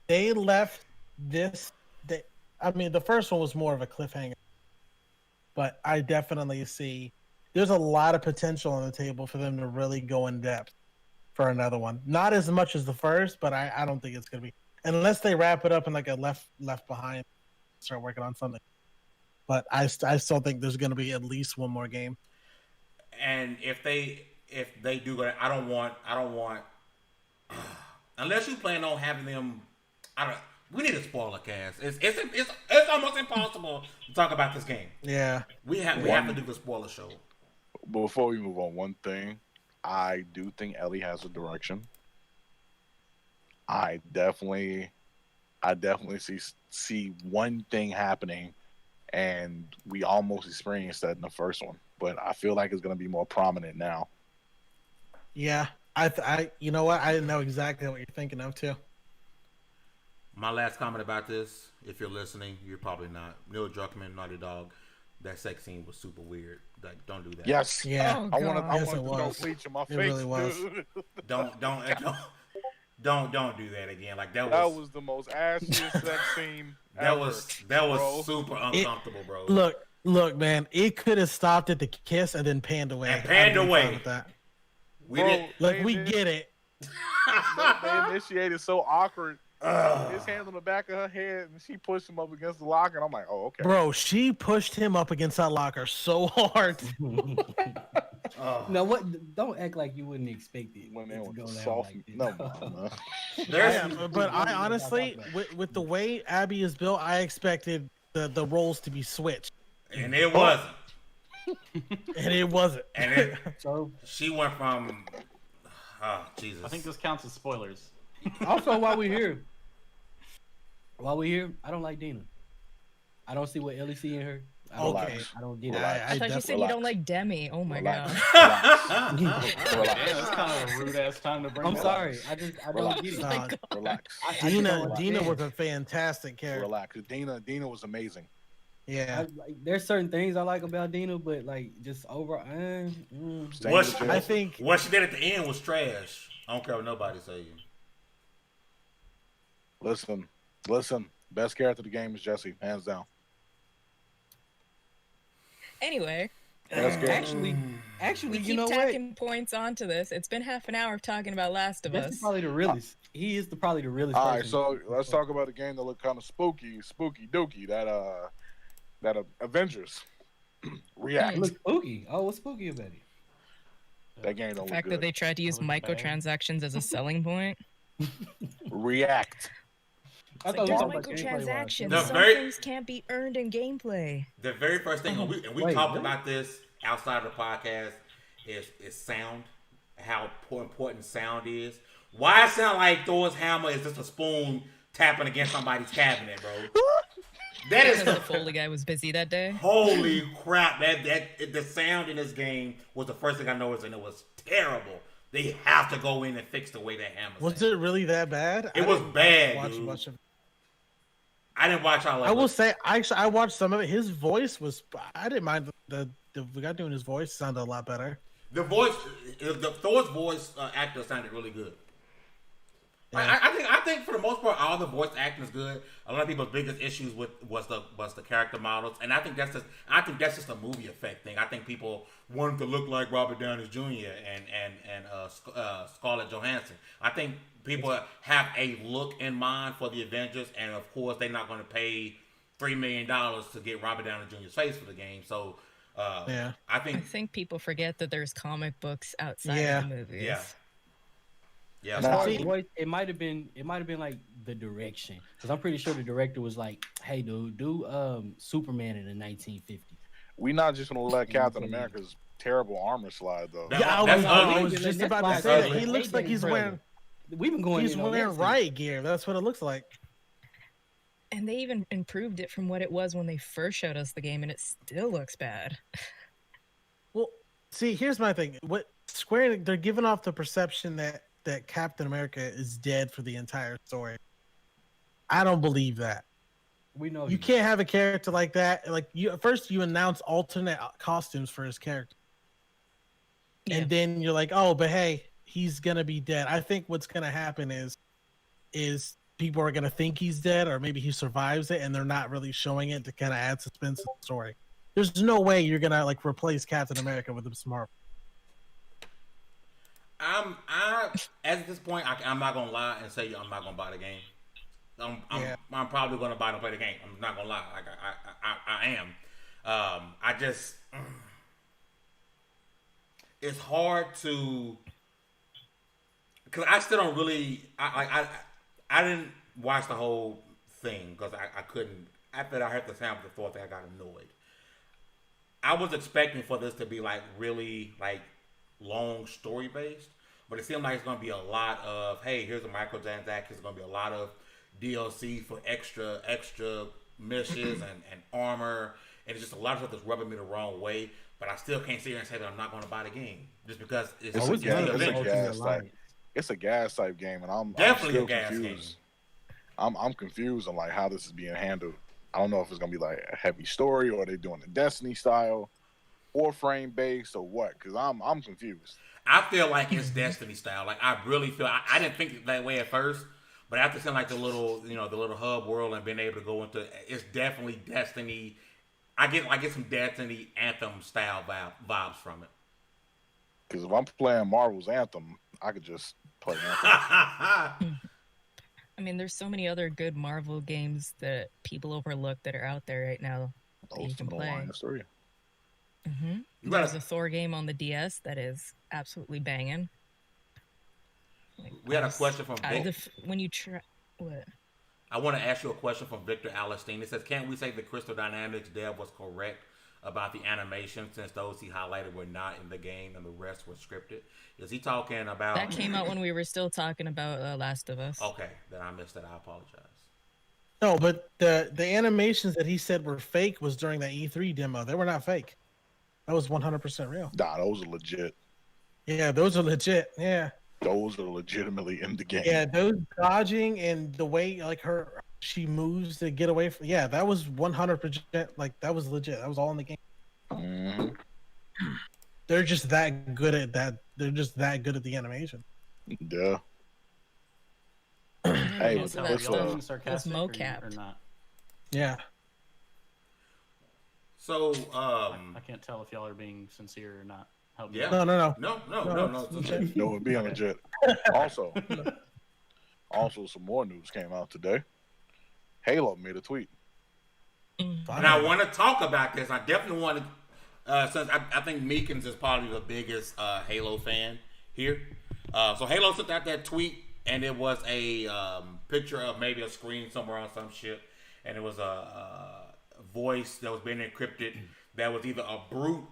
They left this. The first one was more of a cliffhanger, but I definitely see there's a lot of potential on the table for them to really go in depth for another one. Not as much as the first, but I don't think it's gonna be, unless they wrap it up in like a left behind, start working on something. But I still think there's gonna be at least one more game. And if they do go, I don't want unless you plan on having them. We need a spoiler cast. It's almost impossible to talk about this game. Yeah, we have to do the spoiler show. Before we move on, one thing, I do think Ellie has a direction. I definitely see one thing happening, and we almost experienced that in the first one. But I feel like it's going to be more prominent now. Yeah, I you know what? I didn't know exactly what you're thinking of too. My last comment about this, if you're listening, you're probably not. Neil Druckmann, Naughty Dog, that sex scene was super weird. Like, don't do that. Yes. Yeah. Oh, I want Yes, to it throw was. bleach in my It face. really was. Dude. Don't do that again. Like that was the most ashiest sex scene that ever, was bro. super uncomfortable, bro. Look, man, it could have stopped at the kiss and then panned away. And panned I'd be away. fine with that. We get it. They initiated so awkward. His hands on the back of her head, and she pushed him up against the locker, and I'm like, oh, okay. Bro, she pushed him up against that locker so hard. Now, what? Don't act like you wouldn't expect it. When they to were go down soft, like this. no. But I honestly, with the way Abby is built, I expected the roles to be switched, And it wasn't. and it wasn't. And So, she went from Jesus. I think this counts as spoilers. also, while we're here, I don't like Dina. I don't see what Ellie see in her. I don't get it. I thought you said you don't like Demi. Oh my god. Relax. Yeah, that's kind of a rude ass time to bring. I'm that sorry. up. I don't get it. Relax. Dina was a fantastic character. Relax. Dina was amazing. Yeah, There's certain things I like about Dina, but like just over. I think what she did at the end was trash. I don't care what nobody say. Listen. Best character of the game is Jesse, hands down. Anyway, Actually, we you keep know what? tacking points onto this. It's been half an hour of talking about Last of That's Us. probably the realest. He is probably the realest. All right, person. so let's talk about a game that looked kind of spooky dookie. That Avengers React. It looks spooky. Oh, what's spooky about it? That game The don't look fact good. that they tried to use Looks bad. microtransactions as a selling point. React. I Like, thought there's we were talking about gameplay-wise. microtransactions. The Some very- things can't be earned in gameplay. The very first thing, and we Wait, talked really? about this outside of the podcast, is sound. how important sound is. Why it sound like Thor's hammer is just a spoon tapping against somebody's cabinet, bro? That is Because the Foley guy was busy that day. Holy crap! The sound in this game was the first thing I noticed, and it was terrible. They have to go in and fix the way that hammer. Was it really that bad? It was bad, watch dude. much of it. I didn't watch all of it. I will say, I watched some of it. His voice was. I didn't mind the guy doing his voice sounded a lot better. The Thor's voice actor sounded really good. Yeah. I think for the most part, all the voice acting is good. A lot of people's biggest issues was the character models, and I think that's just a movie effect thing. I think people wanted to look like Robert Downey Jr. and Scarlett Johansson. I think people have a look in mind for the Avengers, and of course, they're not going to pay $3 million to get Robert Downey Jr.'s face for the game. So, I think people forget that there's comic books outside of the movies. Yeah, as far as voice, it might have been like the direction, because I'm pretty sure the director was like, "Hey, dude, do Superman in the 1950s." We not just gonna let Captain America's terrible armor slide though. I was just about to say that. He looks like he's wearing. We've been going. He's wearing riot gear. That's what it looks like. And they even improved it from what it was when they first showed us the game, and it still looks bad. Well, see, here's my thing. What Square, they're giving off the perception that Captain America is dead for the entire story. I don't believe that. We know you can't have a character like that. Like first you announce alternate costumes for his character, and then you're like, oh, but hey, he's gonna be dead. I think what's gonna happen is people are gonna think he's dead, or maybe he survives it, and they're not really showing it to kind of add suspense to the story. There's no way you're gonna like replace Captain America with a smart. At this point, I'm not gonna lie and say I'm not gonna buy the game. I'm probably gonna buy and play the game. I'm not gonna lie. Like I am. I just it's hard to because I still don't really. I didn't watch the whole thing because I couldn't. After I heard the sound of the fourth thing, I got annoyed. I was expecting for this to be like really like long story based, but it seemed like it's going to be a lot of, hey, here's a microtransaction. It's going to be a lot of DLC for extra missions and armor, and it's just a lot of stuff that's rubbing me the wrong way. But I still can't sit here and say that I'm not going to buy the game just because it's a gas type game, and I'm definitely still a gas confused. game. I'm confused on like how this is being handled. I don't know if it's gonna be like a heavy story, or they're doing the Destiny style, or frame based, or what? Because I'm confused. I feel like it's Destiny style. Like I really feel. I didn't think that way at first, but after seeing like the little hub world and being able to go into, it's definitely Destiny. I get some Destiny Anthem style vibes from it. Because if I'm playing Marvel's Anthem, I could just play Anthem. I mean, there's so many other good Marvel games that people overlook that are out there right now that you can play. There's a Thor game on the DS that is absolutely banging. Like, we had a question from Victor. When you try what? I want to ask you a question from Victor Alistine. It says, "Can't we say the Crystal Dynamics dev was correct about the animation since those he highlighted were not in the game and the rest were scripted?" Is he talking about that came out when we were still talking about Last of Us? Okay, then I missed that. I apologize. No, but the animations that he said were fake was during that E3 demo. They were not fake. That was 100% real. Nah, those are legit. Yeah, those are legit. Yeah. Those are legitimately in the game. Yeah, those dodging and the way like she moves to get away from. Yeah, that was 100%. Like that was legit. That was all in the game. Mm-hmm. They're just that good at that. They're just that good at the animation. Yeah. Hey, was mocap or not? Yeah. So I can't tell if y'all are being sincere or not. Help me. Yeah. No. No, it'd be legit. Also, some more news came out today. Halo made a tweet. And I want to talk about this. I definitely want to. Since I think Meekins is probably the biggest Halo fan here. So Halo sent out that tweet, and it was a picture of maybe a screen somewhere on some ship, and it was a voice that was being encrypted that was either a brute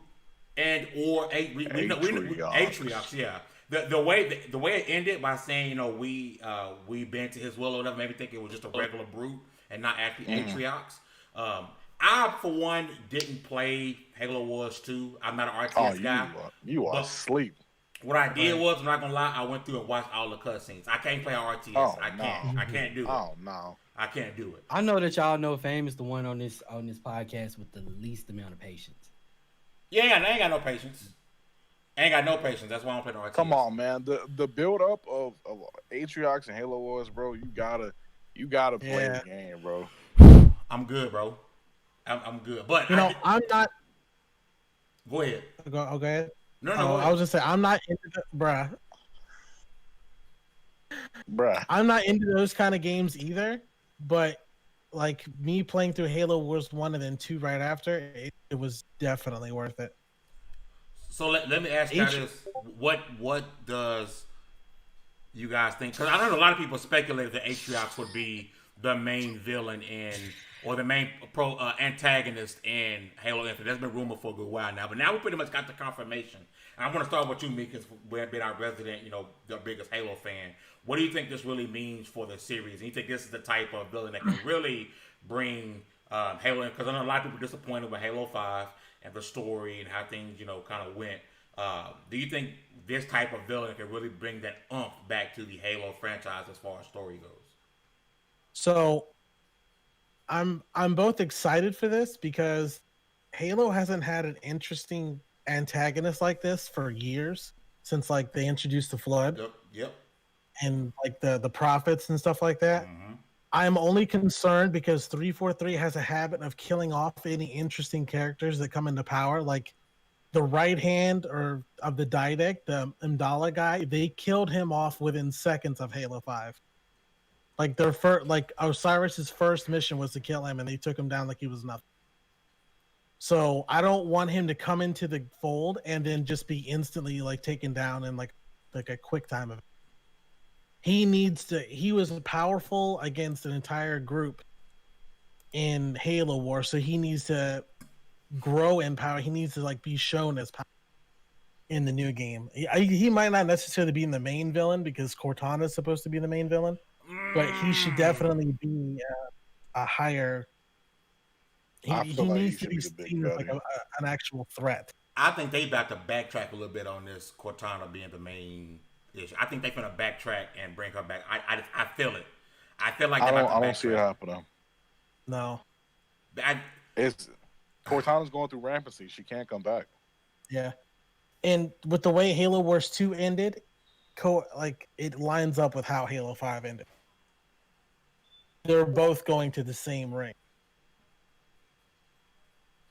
and or Atriox, yeah. the way it ended by saying, we bent to his will or whatever, made me think it was just a regular brute and not actually Atriox. I, for one, didn't play Halo Wars 2. I'm not an RTS guy. You are asleep. What I did was, I'm not gonna lie, I went through and watched all the cutscenes. I can't play RTS. I can't do it. Oh no. I can't do it. I know that y'all know Fame is the one on this podcast with the least amount of patience. Yeah, I ain't got no patience. That's why I don't play no RTS. Come on, man. The build up of Atriox and Halo Wars, bro. You gotta play the game, bro. I'm good, bro. I'm good, but I'm not. Go ahead. Okay. No. I was just saying I'm not into bruh. I'm not into those kind of games either. But like me playing through Halo Wars 1 and then 2 right after, it was definitely worth it. So let me ask you this: what does you guys think? Because I know a lot of people speculated that Atriox would be the main villain or the main antagonist in Halo Infinite. That's been rumored for a good while now, but now we pretty much got the confirmation. And I want to start with you, Meek, because we've been our resident, the biggest Halo fan. What do you think this really means for the series? And you think this is the type of villain that can really bring Halo in? Because I know a lot of people are disappointed with Halo 5 and the story and how things, kind of went. Do you think this type of villain can really bring that oomph back to the Halo franchise as far as story goes? So I'm both excited for this because Halo hasn't had an interesting antagonist like this for years since like they introduced the Flood. Yep. And like the prophets and stuff like that. Mm-hmm. I'm only concerned because 343 has a habit of killing off any interesting characters that come into power. Like the right hand of the Didact, the Mdala guy, they killed him off within seconds of Halo 5. Like Osiris's first mission was to kill him, and they took him down like he was nothing. So I don't want him to come into the fold and then just be instantly like taken down in like a quick time event. He was powerful against an entire group in Halo War, so he needs to grow in power. He needs to like be shown as power in the new game. He might not necessarily be in the main villain because Cortana is supposed to be the main villain, but he should definitely be a higher. He needs to be seen as like an actual threat. I think they about to backtrack a little bit on this Cortana being the main issue. I think they're gonna backtrack and bring her back. I feel it. I feel like I don't see it happening. No. Cortana's going through rampancy. She can't come back. Yeah. And with the way Halo Wars 2 ended, it lines up with how Halo 5 ended. They're both going to the same ring.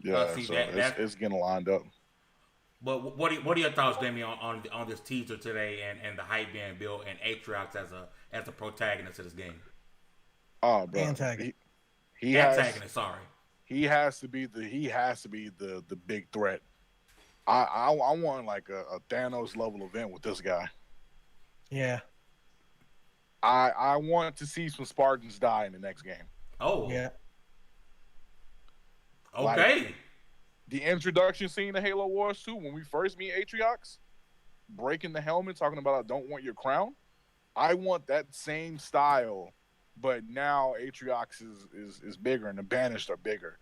Yeah, it's getting lined up. But what are your thoughts, Demi, on this teaser today and the hype being built and Atriox as a protagonist of this game? Oh, bro, antagonist. He has to be the big threat. I want like a Thanos level event with this guy. Yeah. I want to see some Spartans die in the next game. Oh. Yeah. Okay. Like, the introduction scene of Halo Wars 2, when we first meet Atriox, breaking the helmet, talking about I don't want your crown. I want that same style, but now Atriox is bigger and the Banished are bigger.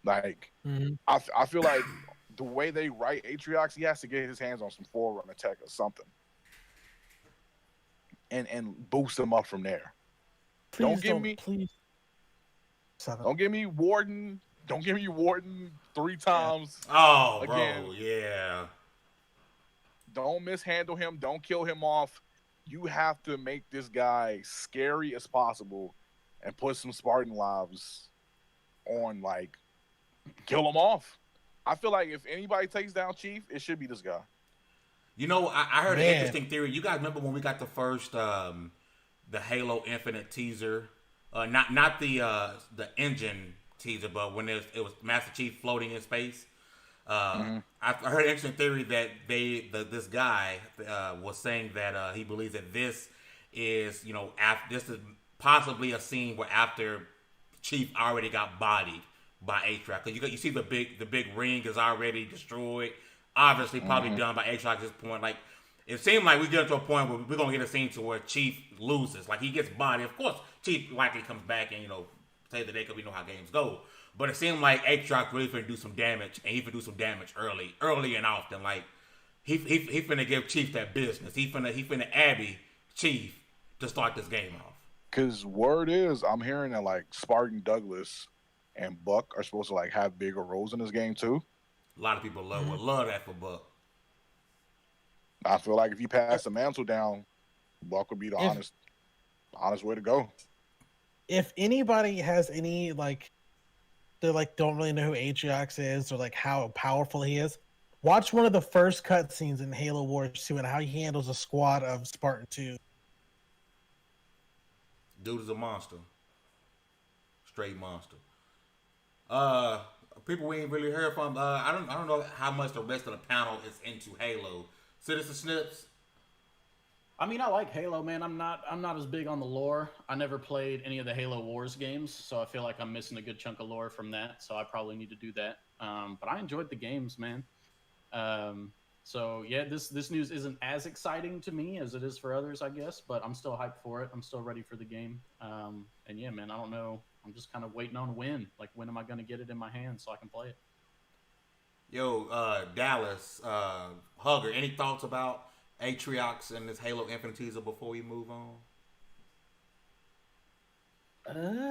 Like, I feel like the way they write Atriox, he has to get his hands on some Forerunner tech or something. And boost him up from there. Don't give me Warden. Don't give me Warden 3 times. Oh, again. Bro, yeah. Don't mishandle him. Don't kill him off. You have to make this guy scary as possible and put some Spartan lives on, like, kill him off. I feel like if anybody takes down Chief, it should be this guy. I heard an interesting theory. You guys remember when we got the first the Halo Infinite teaser? Not the engine teaser, but when it was Master Chief floating in space. I heard an interesting theory that this guy was saying that he believes that this is this is possibly a scene where after Chief already got bodied by Atriox. Because you see the big ring is already destroyed. Obviously, probably done by Atriox at this point. Like, it seemed like we get to a point where we're gonna get a scene to where Chief loses. Like he gets bodied. Of course, Chief likely comes back and save the day because we know how games go. But it seemed like Atriox really finna do some damage, and he finna do some damage early and often. Like he finna give Chief that business. He finna Abby Chief to start this game off. Cause word is, I'm hearing that like Spartan Douglas and Buck are supposed to like have bigger roles in this game too. A lot of people would love that for Buck. I feel like if you pass the mantle down, Buck would be the honest way to go. If anybody has any they don't really know who Atriox is or like how powerful he is, watch one of the first cutscenes in Halo Wars 2 and how he handles a squad of Spartan 2. Dude is a monster. Straight monster. People we ain't really heard from. I don't know how much the rest of the panel is into Halo. Citizen Snips. I mean, I like Halo, man. I'm not as big on the lore. I never played any of the Halo Wars games, so I feel like I'm missing a good chunk of lore from that. So I probably need to do that. But I enjoyed the games, man. So yeah, this news isn't as exciting to me as it is for others, I guess. But I'm still hyped for it. I'm still ready for the game. And yeah, man, I don't know. I'm just kind of waiting on when. Like, when am I going to get it in my hands so I can play it? Yo, Dallas, Hugger, any thoughts about Atriox and this Halo Infinite teaser before we move on?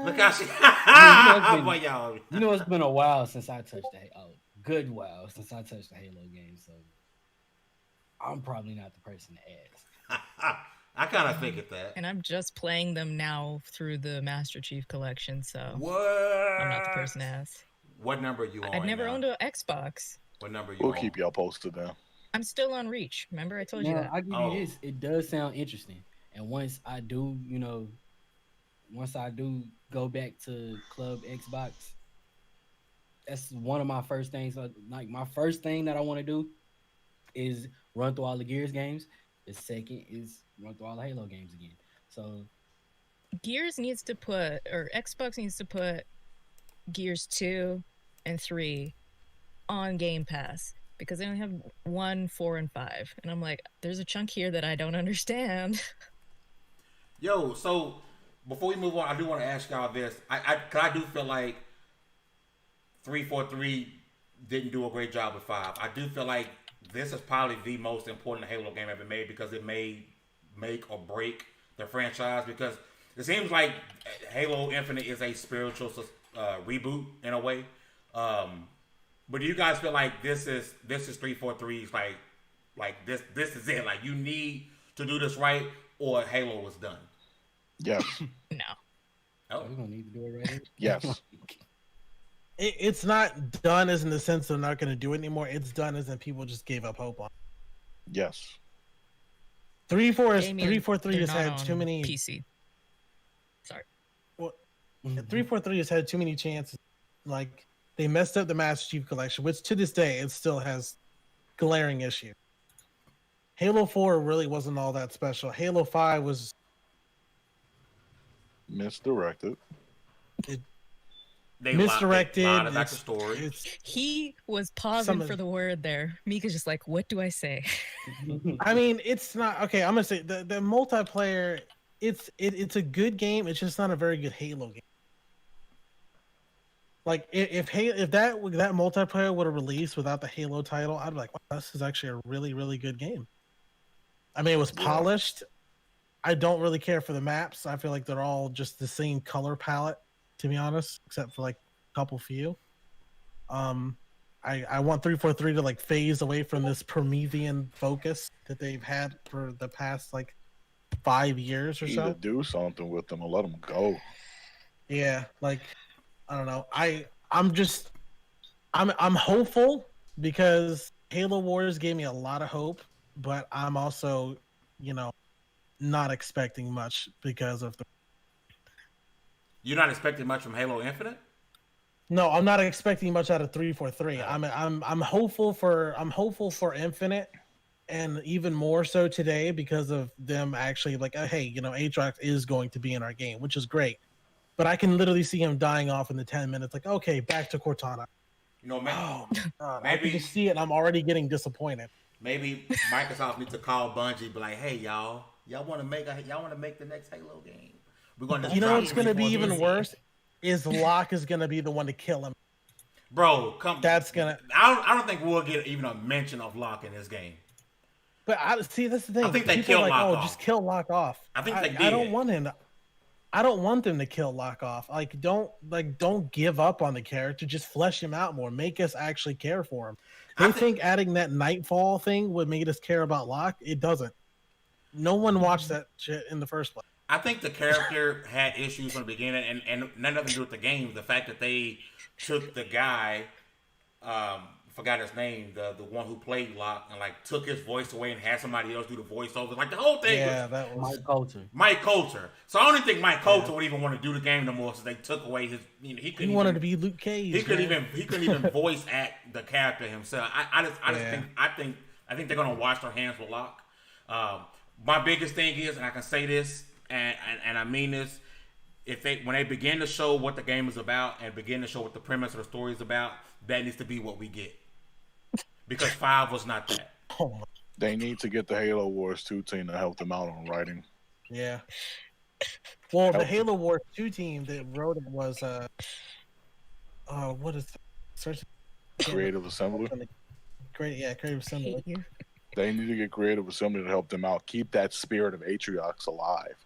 Look how she... It's been a while since I touched good while since I touched the Halo game, so I'm probably not the person to ask. I kind of figured that. And I'm just playing them now through the Master Chief collection, so what? I'm not the person to ask. What number are you on? I've never owned an Xbox. What number are you We'll on? keep y'all posted then. I'm still on Reach. Remember, I told you that. I give you this. It does sound interesting. And once I do go back to Club Xbox, that's one of my first things. Like, my first thing that I want to do is run through all the Gears games. The second is run through all the Halo games again. So Gears needs to put, or Xbox needs to put Gears 2 and 3 on Game Pass, because they only have 1, 4, and 5. And I'm like, there's a chunk here that I don't understand. Yo, so before we move on, I do want to ask y'all this. I do feel like 343 didn't do a great job with 5. I do feel like this is probably the most important Halo game ever made, because it may make or break the franchise, because it seems like Halo Infinite is a spiritual reboot in a way. But do you guys feel like this is 343's like this is it? Like, you need to do this right, or Halo was done? Yes. No. Oh, we're gonna need to do it right. Yes. It's not done as in the sense they're not going to do it anymore. It's done as in people just gave up hope on it. Yes. 343 has They're had not too on many. PC. Sorry. Well, 343 has had too many chances. Like, they messed up the Master Chief Collection, which to this day it still has glaring issues. Halo 4 really wasn't all that special. Halo 5 was Misdirected. Misdirected. Lied about the story. He was pausing for the word there. Mika's just like, what do I say? I mean, it's not okay. I'm gonna say the multiplayer. It's a good game. It's just not a very good Halo game. Like, if that multiplayer would have released without the Halo title, I'd be like, wow, this is actually a really, really good game. I mean, it was polished. I don't really care for the maps. I feel like they're all just the same color palette, to be honest, except for like a couple few. I want 343 to like phase away from this Promethean focus that they've had for the past like 5 years or so. Either do something with them or let them go. Yeah, like, I don't know. I'm hopeful, because Halo Wars gave me a lot of hope, but I'm also, not expecting much because of the. You're not expecting much from Halo Infinite? No, I'm not expecting much out of 343. I'm hopeful for Infinite, and even more so today because of them actually like, hey, Atriox is going to be in our game, which is great. But I can literally see him dying off in the 10 minutes. Like, okay, back to Cortana. Maybe, I can just see it, and I'm already getting disappointed. Maybe Microsoft needs to call Bungie, be like, "Hey, y'all want to make the next Halo game? We're going to You know drop what's going to be 24 even minutes." worse is Locke is going to be the one to kill him. Bro, come. That's gonna. I don't think we'll get even a mention of Locke in this game. But see, that's the thing. I think they People killed are like, Locke oh, off. just kill Locke off. I think they did. I don't want him. I don't want them to kill Locke off. Don't give up on the character. Just flesh him out more. Make us actually care for him. They think adding that Nightfall thing would make us care about Locke. It doesn't. No one watched that shit in the first place. I think the character had issues from the beginning, and nothing to do with the game. The fact that they took the guy, forgot his name, the one who played Locke, and like took his voice away and had somebody else do the voiceover. Like the whole thing. Yeah, that was Mike Coulter. So I don't think Mike Coulter would even want to do the game no more. So they took away his. He wanted to be Luke Cage. He couldn't even voice act the character himself. I think they're gonna wash their hands with Locke. My biggest thing is, and I can say this, and I mean this, when they begin to show what the game is about and begin to show what the premise of the story is about, that needs to be what we get. Because 5 was not that. They need to get the Halo Wars 2 team to help them out on writing. Yeah. Well, the Halo Wars 2 team that wrote it was what is it? Creative Assembly. Creative Assembly. They need to get Creative Assembly to help them out. Keep that spirit of Atriox alive.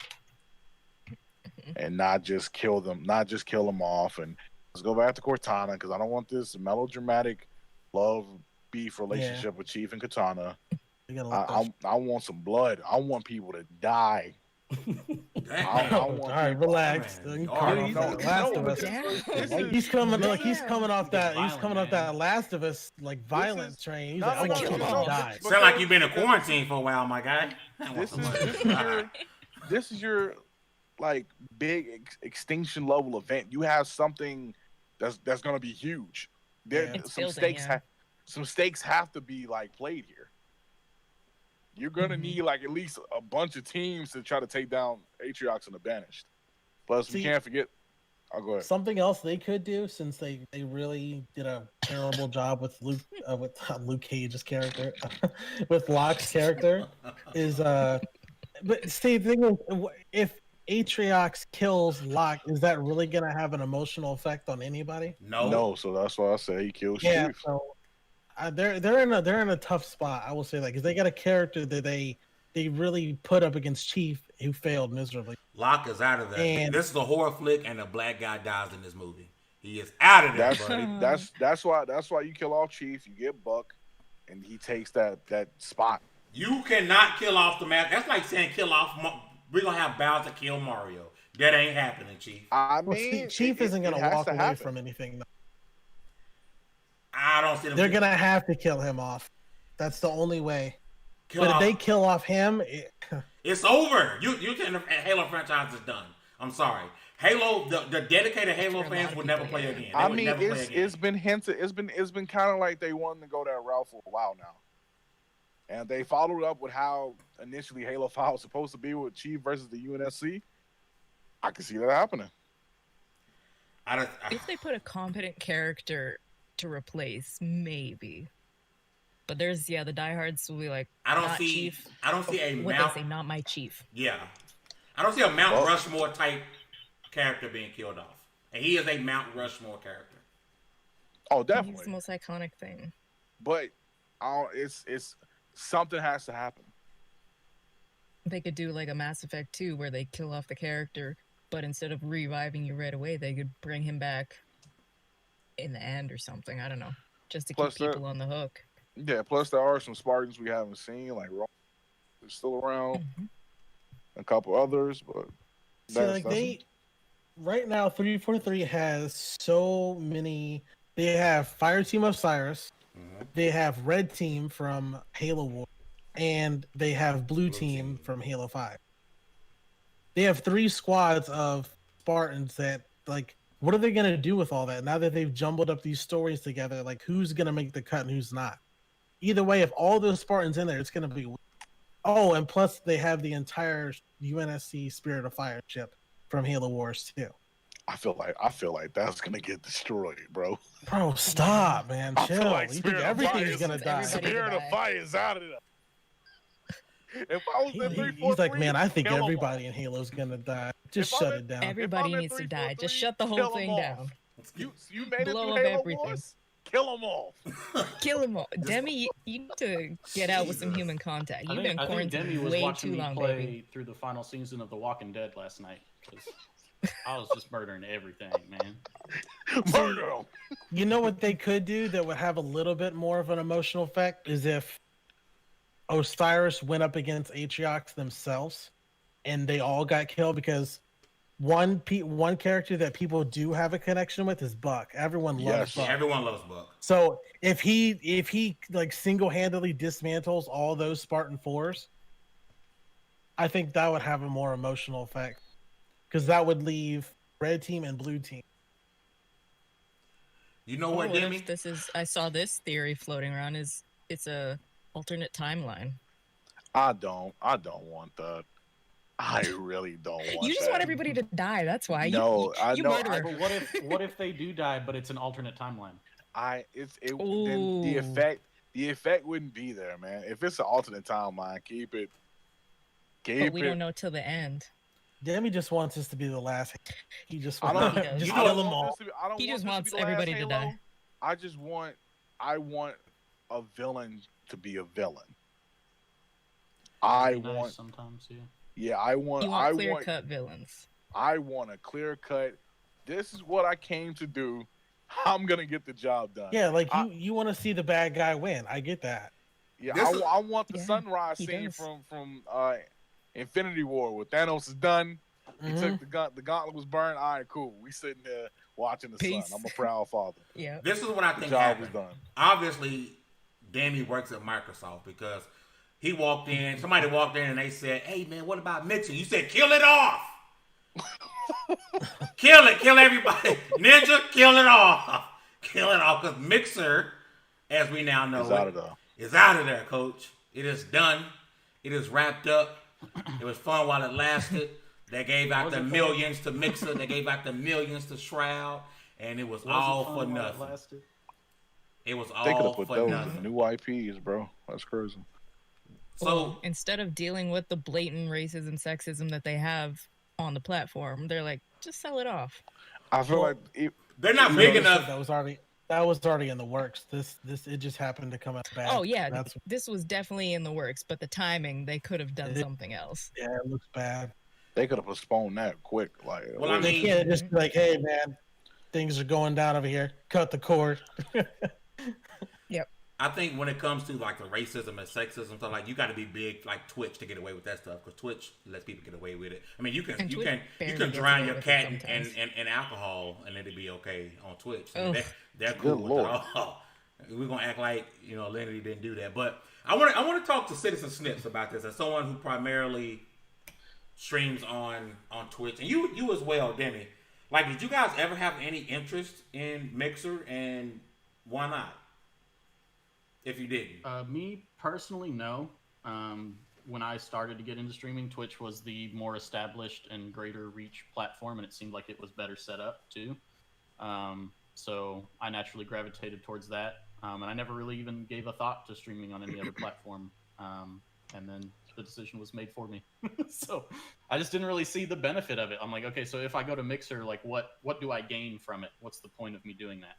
And not just kill them off. And let's go back to Cortana, because I don't want this melodramatic love beef relationship with Chief and Katana. I want some blood. I want people to die. All right, relax. He's coming off that Last of Us violent train. He's like, I want people to die. Sound like you've been in quarantine for a while, my guy. This is your big extinction level event. You have something that's going to be huge. Some stakes have to be played here. You're gonna need at least a bunch of teams to try to take down Atriox and the Banished. Plus, we can't forget. I'll go ahead. Something else they could do, since they really did a terrible job with Luke Cage's character, with Locke's character, is but see, the thing is, if Atriox kills Locke, is that really gonna have an emotional effect on anybody? No. So that's why I say he kills Chief. Chief. So they're in a tough spot. I will say that, because they got a character that they really put up against Chief, who failed miserably. Locke is out of that. And this is a horror flick, and a black guy dies in this movie. He is out of that, buddy. That's why you kill off Chief. You get Buck, and he takes that spot. You cannot kill off the map. That's like saying kill off. We're gonna have Bowser kill Mario. That ain't happening, Chief. Chief isn't gonna walk away from anything. I don't see them. They're gonna have to kill him off. That's the only way. If they kill off him, it's over. You the Halo franchise is done. I'm sorry. Halo, the dedicated Halo fans will never play again. It's been hinted. It's been kind of like they wanted to go that route for a while now, and they followed up with how initially Halo 5 was supposed to be with Chief versus the UNSC. I can see that happening. If they put a competent character to replace, maybe. But there's the diehards will be like, I don't see a what Mount. They say, not my Chief. Yeah, I don't see a Mount Rushmore type character being killed off, and he is a Mount Rushmore character. Oh, definitely. He's the most iconic thing. But it's something has to happen. They could do like a Mass Effect 2 where they kill off the character, but instead of reviving you right away, they could bring him back in the end or something. I don't know, just to keep people on the hook. Yeah, plus there are some Spartans we haven't seen, like Rome is still around, a couple others, but right now 343 has so many. They have Fire Team of Cyrus, they have Red Team from Halo War, and they have Blue Team from Halo 5. They have 3 squads of Spartans that what are they going to do with all that now that they've jumbled up these stories together? Who's going to make the cut and who's not? Either way, if all those Spartans in there, it's going to be... Oh, and plus they have the entire UNSC Spirit of Fire ship from Halo Wars too. I feel like that's gonna get destroyed, bro. Bro, stop, man. I feel Chill. like You think Spirit of everything's Fire gonna is- die? Everybody Spirit to of die. Fire is out of there. If I was at 3-4-3, He's like, man, I think kill 'em all. everybody in Halo's gonna die. Just If I'm shut at- it down. Everybody I'm at needs to 3-4-3, die. Just shut the kill whole 'em thing off. down. You made it Blow through up Halo everything. Wars? Kill them all. Kill them all. Demi, you need to get out with some Jesus. human contact. I You've think, been I think Demi quarantined was way watching too me long, play baby. through the final season of The Walking Dead last night. 'Cause I was just murdering everything, man. Murder them. You know what they could do that would have a little bit more of an emotional effect is if Osiris went up against Atriox themselves and they all got killed, because one character that people do have a connection with is Buck. Everyone loves Yes. Buck. Everyone loves Buck. So if he like single-handedly dismantles all those Spartan 4s, I think that would have a more emotional effect, because that would leave red team and blue team. You know Or what, what Demi? if this is? I saw this theory floating around. Is it's a alternate timeline? I don't want that. I really don't want You just that. want everybody to die. That's why. No, I you know. murderer. But what if they do die, but it's an alternate timeline? Then the Ooh. effect wouldn't be there, man. If it's an alternate timeline, keep it. But we don't know till the end. Demi just wants this to be the last. He just I wants don't. does. just I kill don't them want all. this to be- I don't He want just this wants to be the last everybody to Halo. die. I want a villain to be a villain. I Be nice want. sometimes, yeah. Yeah, I want. You want clear-cut villains. I want a clear cut. This is what I came to do. I'm gonna get the job done. Yeah, like you want to see the bad guy win. I get that. Yeah, This is- I want the Yeah, sunrise he scene does. from Infinity War where Thanos is done. He took the gauntlet was burned. All right, cool. We sitting there watching the Peace. sun. I'm a proud father. Yeah. This is what I The think job was happened. done. Obviously, Demi works at Microsoft because he walked in. Somebody walked in and they said, "Hey man, what about Mixer?" You said, "Kill it off." Kill it. Kill everybody. Ninja, kill it off. Kill it off. Because Mixer, as we now know, It's out of there. is out of there, Coach. It is done. It is wrapped up. It was fun while it lasted. They gave out Was the it fun? millions to Mixer. They gave out the millions to Shroud. And it was all Was it for fun while it nothing. lasted? It was They could all have put for those nothing. in new IPs, bro. That's crazy. So Well, instead of dealing with the blatant racism, sexism that they have on the platform, they're like, just sell it off. I feel Well, like it, they're not You big know, enough. That was already in the works. This it just happened to come out bad. Oh yeah, That's this was definitely in the works, but the timing, they could have done It- something else. yeah, it looks bad. they could have postponed that quick. Like, Well, I They mean- can't just be like, hey man, things are going down over here. Cut the cord. I think when it comes to like the racism and sexism stuff, like you got to be big like Twitch to get away with that stuff because Twitch lets people get away with it. I mean, you And can Twitch barely drown gets away your with it cat in sometimes. alcohol and it'd be okay on Twitch. I Ugh. mean, they're Good cool with Lord. it all. We're gonna act like Lenny didn't do that, but I want to talk to Citizen Snips about this as someone who primarily streams on Twitch, and you as well, Demi. Like, did you guys ever have any interest in Mixer, and why not? If you didn't, Me personally, no. When I started to get into streaming, Twitch was the more established and greater reach platform, and it seemed like it was better set up too. So I naturally gravitated towards that, and I never really even gave a thought to streaming on any other platform. And then the decision was made for me. So I just didn't really see the benefit of it. I'm like, okay, so if I go to Mixer, like, what do I gain from it? What's the point of me doing that?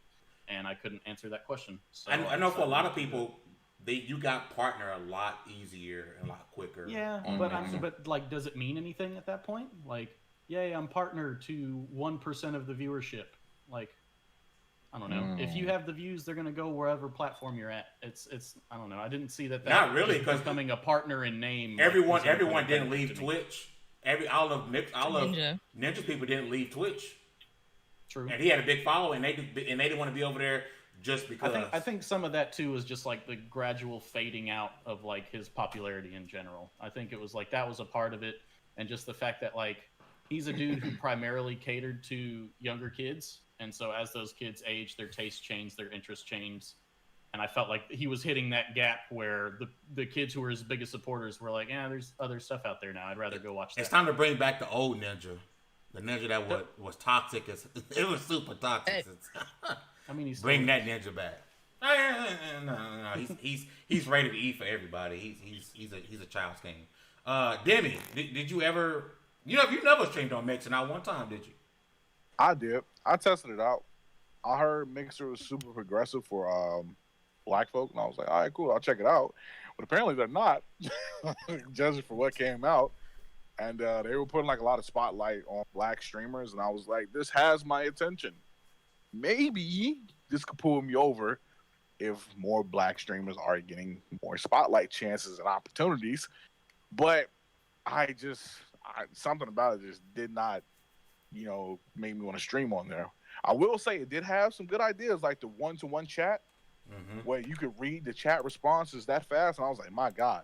And I couldn't answer that question. So I know for a lot of people, you got partner a lot easier and a lot quicker. Yeah, on but Mixer. but like, does it mean anything at that point? Like, yay, I'm partner to 1% of the viewership. Like, I don't know. If you have the views, they're gonna go wherever platform you're at. It's I don't know. I didn't see that. Not really, just 'cause becoming a partner in name. like, everyone was anything didn't benefit leave to me. Twitch. All of Ninja. Ninja's people didn't leave Twitch, True. and he had a big following, and they didn't want to be over there just because. I think some of that too was just like the gradual fading out of like his popularity in general. I think it was like that was a part of it, and just the fact that like he's a dude who primarily catered to younger kids, and so as those kids age, their taste change, their interest change, and I felt like he was hitting that gap where the kids who were his biggest supporters were like, yeah, there's other stuff out there now. I'd rather go watch that. It's time to bring back the old Ninja. The ninja that was toxic. It was super toxic. I mean, he's bring that ninja back. No. He's rated E for everybody. He's a child's game. Demi, did you ever? You never streamed on Mixer, not one time, did you? I did. I tested it out. I heard Mixer was super progressive for black folk, and I was like, all right, cool, I'll check it out. But apparently they're not, judging for what came out. And they were putting like a lot of spotlight on black streamers, and I was like, this has my attention. Maybe this could pull me over if more black streamers are getting more spotlight chances and opportunities. But something about it just did not, make me want to stream on there. I will say it did have some good ideas, like the one-to-one chat, where you could read the chat responses that fast, and I was like, my God,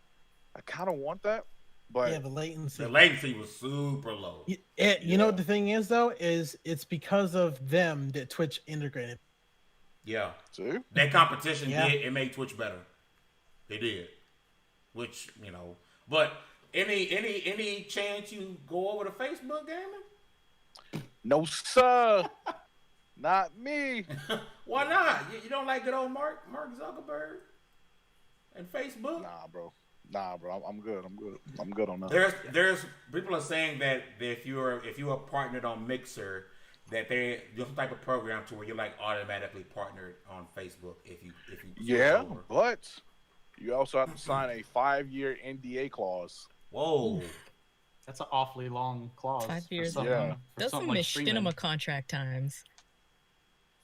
I kind of want that. But yeah, the latency. The latency was super low. You know what the thing is though, is it's because of them that Twitch integrated. Yeah. See? That competition it made Twitch better. They did. Which, but any chance you go over to Facebook gaming? No, sir. Not me. Why not? You don't like good old Mark Zuckerberg and Facebook? Nah, bro. I'm good. I'm good on that. There's people are saying that if you are partnered on Mixer, that there's some type of program to where you're like automatically partnered on Facebook if you over. But you also have to sign a 5-year NDA clause. Whoa. That's an awfully long clause. 5 years. Yeah. Those some machinima contract times.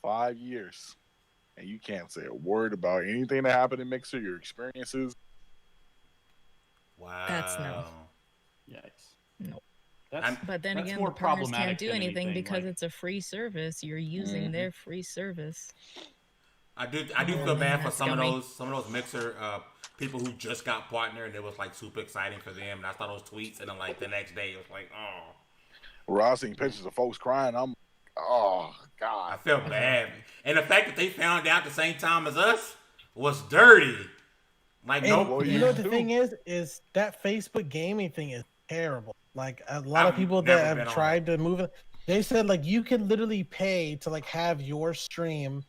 5 years. And you can't say a word about anything that happened in Mixer, your experiences. Wow. That's no. Yikes. No. But then again, the partners can't do anything because it's a free service. You're using their free service. I do feel bad for some of those Mixer people who just got partnered, and it was like super exciting for them. And I saw those tweets, and then like the next day it was like, oh. Well, I seen pictures of folks crying. Oh God. I felt bad, and the fact that they found out the same time as us was dirty. Like, you know what the thing is that Facebook gaming thing is terrible. Like a lot of people that have tried to move it, they said like you could literally pay to like have your stream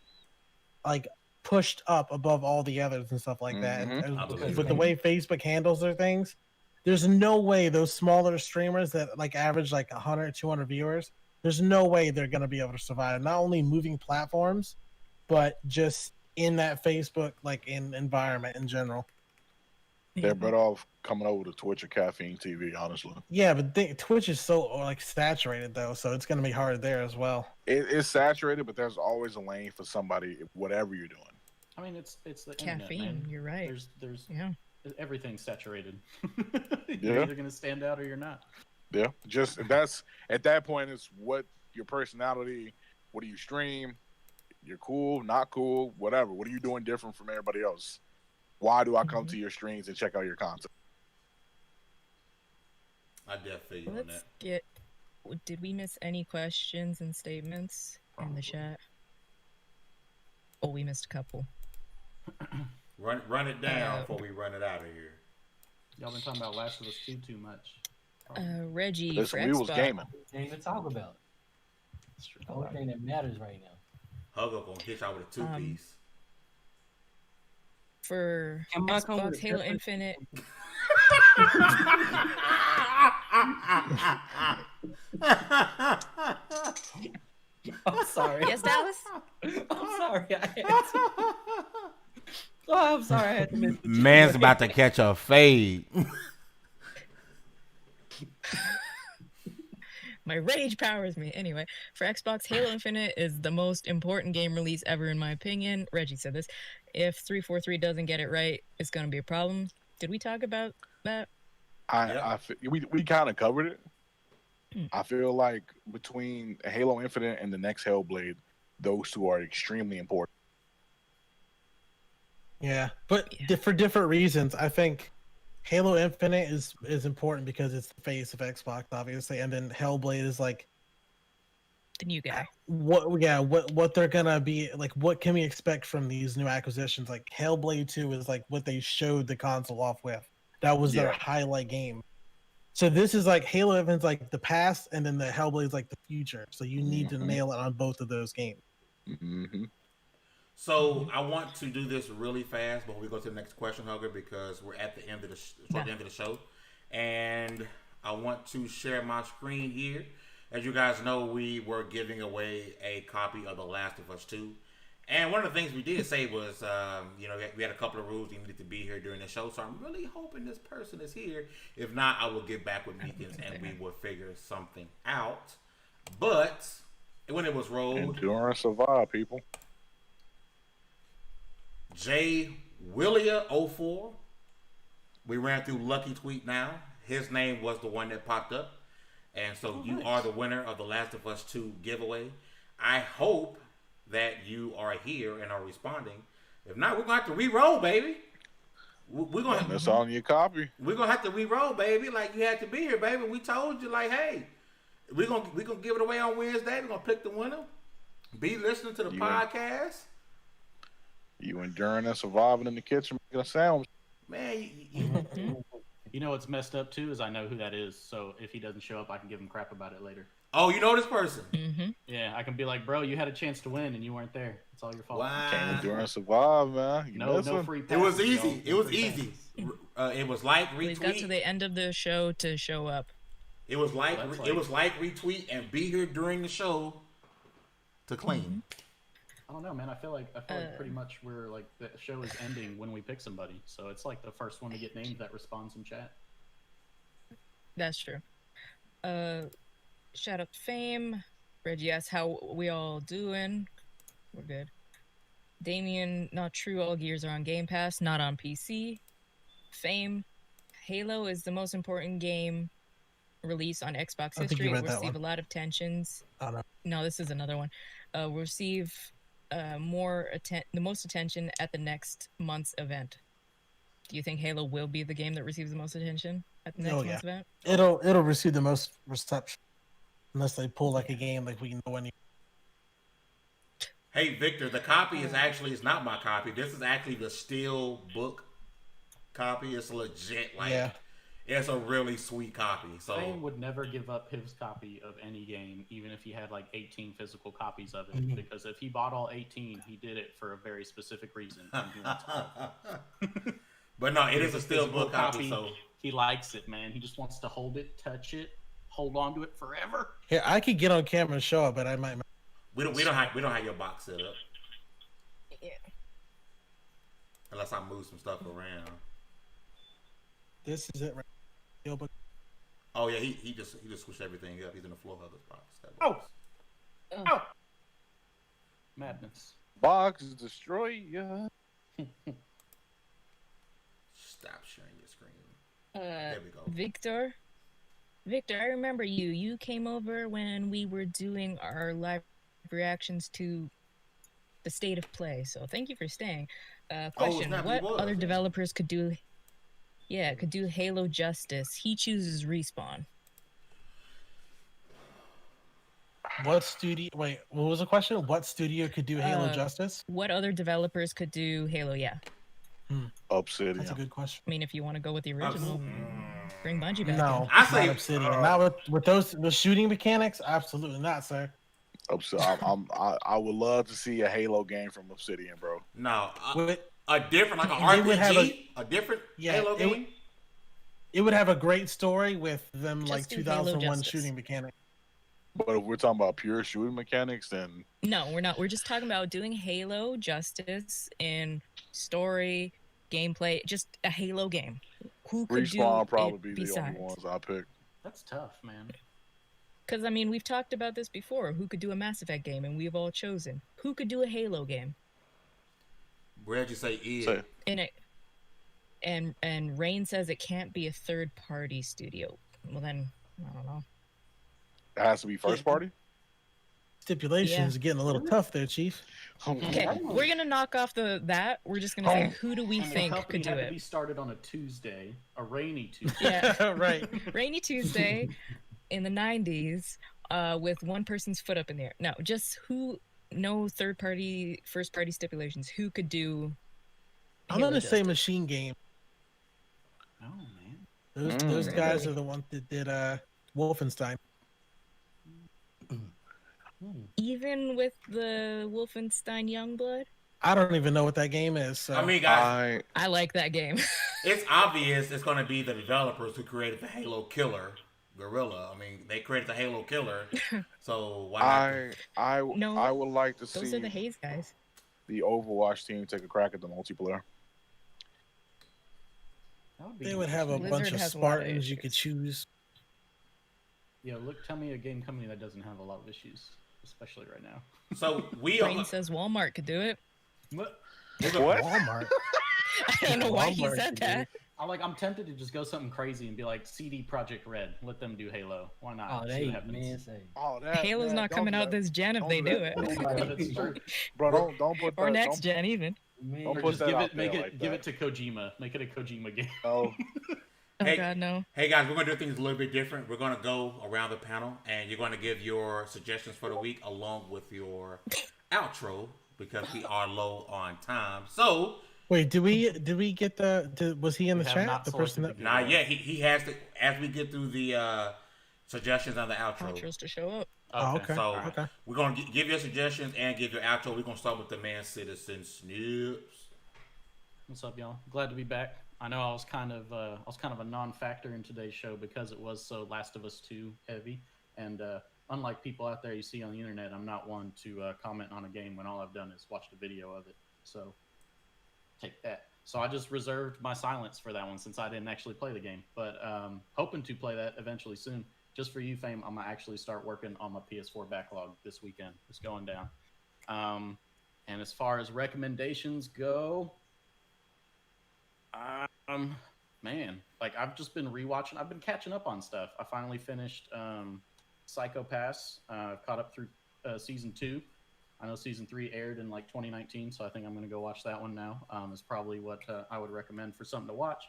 like pushed up above all the others and stuff like that. And with the way Facebook handles their things, there's no way those smaller streamers that like average like 100, 200 viewers, there's no way they're going to be able to survive. Not only moving platforms, but just in that Facebook like in environment in general. They're better off coming over to Twitch or Caffeine TV, honestly. Yeah, but Twitch is so like saturated though, so it's going to be hard there as well. It's saturated, but there's always a lane for somebody, whatever you're doing. I mean, it's the caffeine. Internet, man. You're right. There's everything's saturated. You're either gonna stand out or you're not. Yeah, that's at that point. It's what your personality. What do you stream? You're cool, not cool, whatever. What are you doing different from everybody else? Why do I come to your streams and check out your content? I definitely feel you on that. Did we miss any questions and statements in the chat? Oh, we missed a couple. Run it down before we run it out of here. Y'all been talking about Last of Us 2 too much. Reggie, listen, we was gaming. Ain't to talk about. That's true. The only thing that matters right now. Hugger gonna hit y'all with a 2-piece. For Xbox Halo Infinite. I'm sorry. Yes, Dallas? I'm sorry. I'm sorry. I had to miss Man's about to catch a fade. My rage powers me. Anyway, for Xbox, Halo Infinite is the most important game release ever, in my opinion. Reggie said this. If 343 doesn't get it right, it's going to be a problem. Did we talk about that? We kind of covered it. I feel like between Halo Infinite and the next Hellblade, those two are extremely important. Yeah, but for different reasons. I think Halo Infinite is important because it's the face of Xbox, obviously, and then Hellblade is like the new guy. What they're gonna be like? What can we expect from these new acquisitions? Like Hellblade 2 is like what they showed the console off with. That was their highlight game. So this is like Halo Infinite's like the past, and then the Hellblade's like the future. So you need to nail it on both of those games. Mm-hmm. So I want to do this really fast before we go to the next question, Hugger, because we're at the end of the end of the show, and I want to share my screen here. As you guys know, we were giving away a copy of The Last of Us 2. And one of the things we did say was, we had a couple of rules. You needed to be here during the show. So I'm really hoping this person is here. If not, I will get back with Meekins and we will figure something out. But when it was rolled, Endure and survive, people. J Willia 04. We ran through Lucky Tweet now. His name was the one that popped up. And so you are the winner of the Last of Us 2 giveaway. I hope that you are here and are responding. If not, we're gonna have to re-roll, baby. We're gonna that's on your copy. We're gonna have to re-roll, baby. Like you had to be here, baby. We told you, like, hey, we're gonna give it away on Wednesday. We're gonna pick the winner. Be listening to the podcast. You enduring and surviving in the kitchen, making a sandwich. Man, You know what's messed up too is I know who that is. So if he doesn't show up, I can give him crap about it later. Oh, you know this person? Mm-hmm. Yeah, I can be like, bro, you had a chance to win and you weren't there. It's all your fault. Wow. Can't endure and survive, man. No free passes. It was easy. y'all. It was Free easy. passes. It was like We've got to retweet. the end of the show to show up. It was like That's it was like retweet and be here during the show to claim. I don't know, man. I feel like pretty much we're like the show is ending when we pick somebody. So it's like the first one to get named that responds in chat. That's true. Shout out to Fame. Reggie asks how we all doing. We're good. Damien, not true. All gears are on Game Pass, not on PC. Fame. Halo is the most important game release on Xbox I think history. you It read will that receive one. a lot of tensions. Oh, no. No, this is another one. Will receive the most attention at the next month's event. Do you think Halo will be the game that receives the most attention at the next month's event? It'll receive the most reception, unless they pull like a game like we know any. Hey Victor, the copy is actually it's not my copy. This is actually the steel book copy. It's legit, like it's a really sweet copy. So Fame would never give up his copy of any game, even if he had like 18 physical copies of it. Because if he bought all 18, he did it for a very specific reason. And he wants all. But no, it is a steel book copy. So he likes it, man. He just wants to hold it, touch it, hold on to it forever. Here, I could get on camera and show it, but I might. we don't have your box set up. Yeah. Unless I move some stuff around. This is it, right? Steel book. Oh yeah, he just switched everything up. He's in the floor huggers box. That Oh. works. Oh. Madness. Box destroy ya. Stop sharing your screen. There we go. Victor, I remember you. You came over when we were doing our live reactions to the state of play. So thank you for staying. Question: what other developers could do? Yeah, could do Halo justice. He chooses Respawn. What studio? Wait, what was the question? What studio could do Halo justice? What other developers could do Halo? Yeah. Obsidian. That's a good question. I mean, if you want to go with the original, bring Bungie back. No, I say not Obsidian. Not with those shooting mechanics. Absolutely not, sir. I would love to see a Halo game from Obsidian, bro. No, With, a different like an They would have RPG, a different Halo game. it would have a great story with them Just like do Halo 2001 justice. shooting mechanics. But if we're talking about pure shooting mechanics, then No, we're not. We're just talking about doing Halo justice in story, gameplay, just a Halo game. Who could Respawn do probably it be the besides? only ones I pick. That's tough, man. Because, I mean, we've talked about this before. Who could do a Mass Effect game, and we've all chosen. Who could do a Halo game? Where'd you say id? Say, In it, and Rain says it can't be a third-party studio. Well, then, I don't know. it has to be first party. Stipulations are getting a little tough there, Chief. Okay, we're gonna knock off that. We're just gonna say, who do we And the think company could do had to be it? started on a Tuesday, a rainy Tuesday. Yeah, Right. Rainy Tuesday in the 90s, with one person's foot up in the air. No, just who? No third-party, first-party stipulations. Who could do? I'm gonna Halo say justice? machine game. Oh man. Those guys are the ones that did Wolfenstein. Even with the Wolfenstein Youngblood? I don't even know what that game is. So. I mean, guys, I like that game. it's obvious it's going to be the developers who created the Halo Killer, Guerrilla. I mean, they created the Halo Killer, so why not? I would like to Those see are the Haze guys. the Overwatch team take a crack at the multiplayer. They would have a Blizzard bunch of has a lot of Spartans you issues. could choose. Yeah, tell me a game company that doesn't have a lot of issues, especially right now. So Brain says Walmart could do it. What? Walmart. I don't know why he Walmart said could do that. it. I'm tempted to just go something crazy and be like CD Projekt Red. Let them do Halo. Why not? Oh, See they what happens. man say. Oh, that Halo's not coming out this gen if they do it. It's true. Bro, don't put Or that. next gen even. Man. Don't Or put just that give out it, make there it, like give that. it to Kojima. Make it a Kojima game. Oh, Oh Hey. god, no. Hey guys, we're going to do things a little bit different. We're going to go around the panel, and you're going to give your suggestions for the week along with your outro because we are low on time. So, Wait, did we get was he in the We have chat? not The person that selected not yet. He has to, as we get through the suggestions on the outro. Outros to show up. Oh, okay. So Okay. we're gonna give your suggestions and give your outro. We're gonna start with the man citizen Snips. What's up, y'all? Glad to be back. I know I was kind of a non-factor in today's show because it was so Last of Us 2 heavy, and unlike people out there you see on the internet, I'm not one to comment on a game when all I've done is watched a video of it. So take that. So I just reserved my silence for that one since I didn't actually play the game, but hoping to play that eventually soon. Just for you, Fame, I'm gonna actually start working on my PS4 backlog this weekend. It's going down. And as far as recommendations go, man, like I've just been rewatching. I've been catching up on stuff. I finally finished Psycho Pass. Caught up through season 2. I know season 3 aired in like 2019, so I think I'm gonna go watch that one now. It's probably what I would recommend for something to watch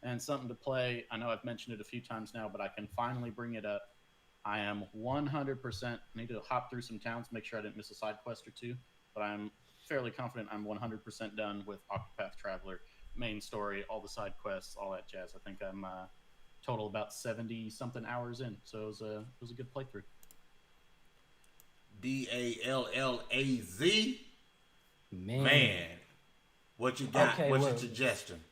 and something to play. I know I've mentioned it a few times now, but I can finally bring it up. I am 100%. I need to hop through some towns, make sure I didn't miss a side quest or two, but I'm fairly confident I'm 100% done with Octopath Traveler, main story, all the side quests, all that jazz. I think I'm total about 70 something hours in, so it was a good playthrough. DALLAZ. Man. What you got? Okay, What's well, your suggestion?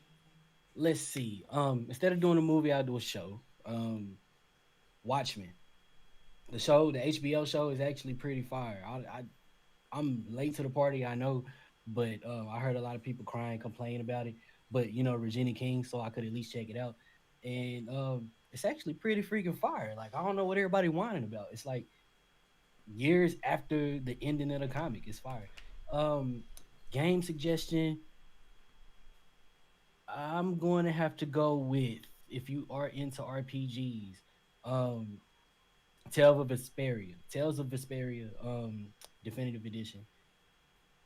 Let's see. Instead of doing a movie, I'll do a show. Watchmen. The HBO show is actually pretty fire. I'm late to the party, I know, but I heard a lot of people crying, complaining about it. But Regina King, so I could at least check it out. And it's actually pretty freaking fire. Like I don't know what everybody whining about. It's like years after the ending of the comic. It's fire. Game suggestion. I'm going to have to go with, if you are into RPGs, Tales of Vesperia, Definitive Edition.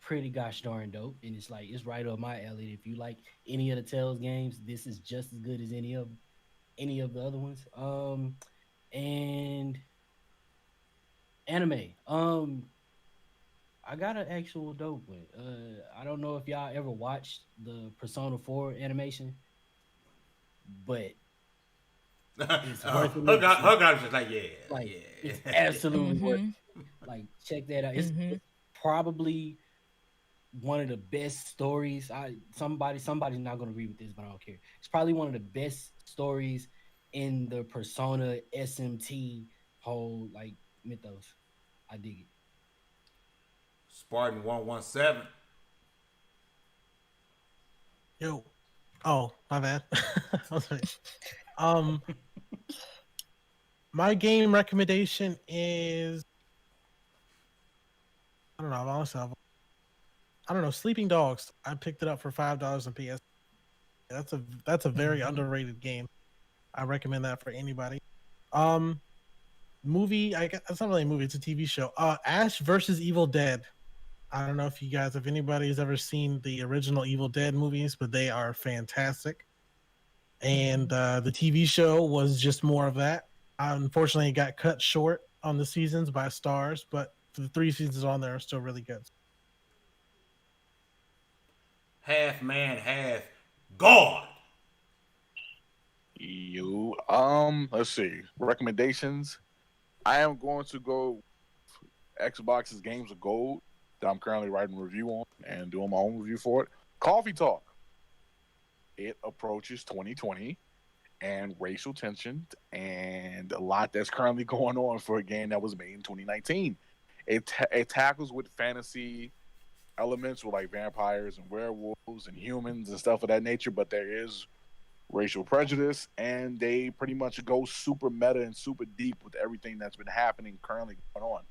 Pretty gosh darn dope, and it's right up my alley. If you like any of the Tales games, this is just as good as any of the other ones. And anime. I got an actual dope one. I don't know if y'all ever watched the Persona 4 animation, but it's worth it. Hug's just like, yeah. It's absolutely worth Mhm. it. Like, check that out. It's probably one of the best stories. Somebody's not gonna agree with this, but I don't care. It's probably one of the best stories in the Persona SMT whole mythos. I dig it. Spartan 117. Yo. Oh, my bad. My game recommendation is I don't know. Sleeping Dogs. I picked it up for $5 on PS. That's a very underrated game. I recommend that for anybody. Movie. It's not really a movie. It's a TV show. Ash versus Evil Dead. I don't know if anybody's ever seen the original Evil Dead movies, but they are fantastic. And the TV show was just more of that. Unfortunately, it got cut short on the seasons by Stars, but the 3 seasons on there are still really good. Half man, half God. Let's see. Recommendations. I am going to go Xbox's Games of Gold that I'm currently writing a review on and doing my own review for it. Coffee Talk. It approaches 2020 and racial tension and a lot that's currently going on for a game that was made in 2019. It tackles with fantasy elements with like vampires and werewolves and humans and stuff of that nature, but there is racial prejudice, and they pretty much go super meta and super deep with everything that's been happening currently going on.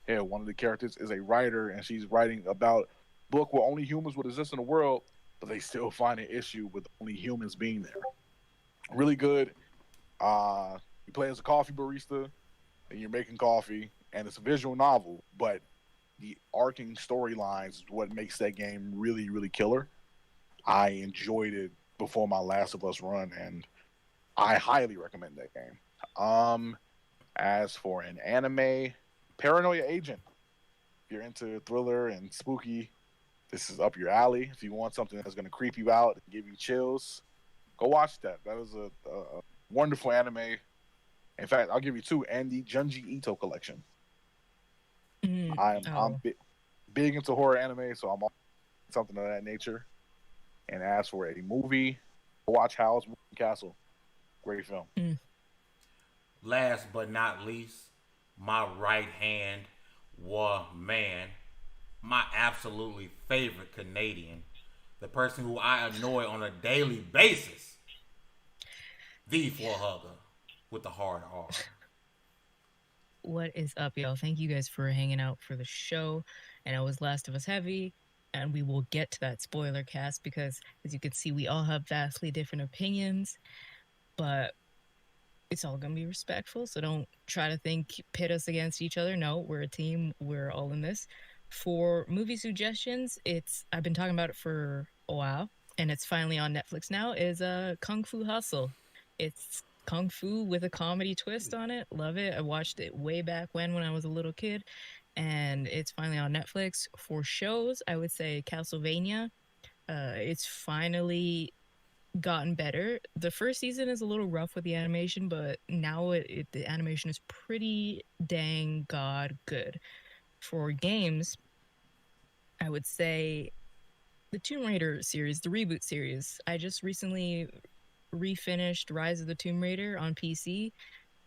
Yeah, one of the characters is a writer, and she's writing about a book where only humans would exist in the world, but they still find an issue with only humans being there. Really good. You play as a coffee barista, and you're making coffee, and it's a visual novel, but the arcing storylines is what makes that game really, really killer. I enjoyed it before my Last of Us run, and I highly recommend that game. As for an anime, Paranoia Agent. If you're into thriller and spooky, this is up your alley. If you want something that's going to creep you out and give you chills, go watch that. That is a wonderful anime. In fact, I'll give you two, and the Junji Ito collection. I'm big into horror anime, so I'm on something of that nature. And as for a movie, watch Howl's Moving Castle. Great film. Last but not least, my right hand man, my absolutely favorite Canadian, the person who I annoy on a daily basis, the floor hugger with the hard R. What is up, y'all? Thank you guys for hanging out for the show. And I was Last of Us heavy, and we will get to that spoiler cast because, as you can see, we all have vastly different opinions, but it's all gonna be respectful. So don't try to pit us against each other. No, we're a team. We're all in this. For movie suggestions, I've been talking about it for a while, and it's finally on Netflix now. Is Kung Fu Hustle. It's Kung Fu with a comedy twist on it. Love it. I watched it way back when I was a little kid, and it's finally on Netflix. For shows, I would say Castlevania. It's finally gotten better. The first season is a little rough with the animation, but now the animation is pretty dang god good. For games, I would say the Tomb Raider series, the reboot series. I just recently refinished Rise of the Tomb Raider on PC,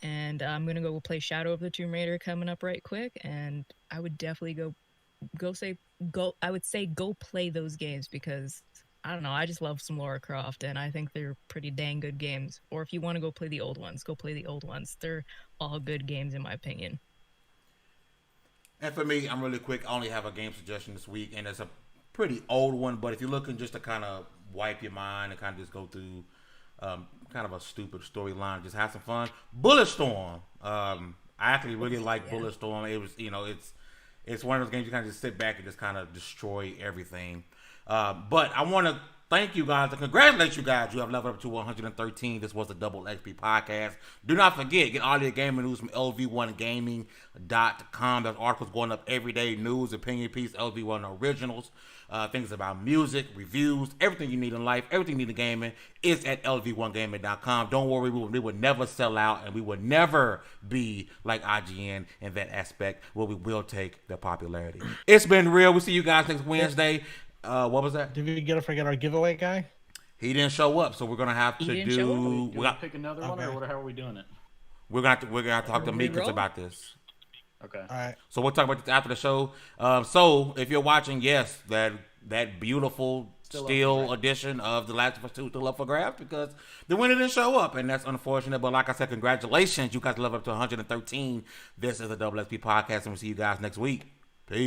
and I'm gonna go play Shadow of the Tomb Raider coming up right quick, and I would definitely go play those games because I don't know, I just love some Lara Croft, and I think they're pretty dang good games. Or if you want to go play the old ones, go play the old ones. They're all good games in my opinion. And for me, I'm really quick. I only have a game suggestion this week, and it's a pretty old one, but if you're looking just to kind of wipe your mind and kind of just go through kind of a stupid storyline, just have some fun. Bulletstorm. I actually really like Bulletstorm. It was, it's one of those games you kind of just sit back and just kind of destroy everything. But I want to thank you guys and congratulate you guys. You have leveled up to 113. This was the Double XP podcast. Do not forget, get all your gaming news from LV1Gaming.com. There's articles going up every day, news, opinion piece, LV1 originals, things about music, reviews, everything you need in life, everything you need in gaming is at LV1Gaming.com. Don't worry, we will never sell out, and we will never be like IGN in that aspect where we will take the popularity. It's been real. We'll see you guys next Wednesday. What was that? Did we forget our giveaway guy? He didn't show up, so we're gonna have to do. We got to pick another one, or how are we doing it? We're gonna have to talk to Meekins about this. Okay. All right. So we'll talk about this after the show. So if you're watching, yes, that beautiful steel edition of The Last of Us 2 still up for grabs because the winner didn't show up, and that's unfortunate. But like I said, congratulations, you guys leveled up to 113. This is the Double XP podcast, and we'll see you guys next week.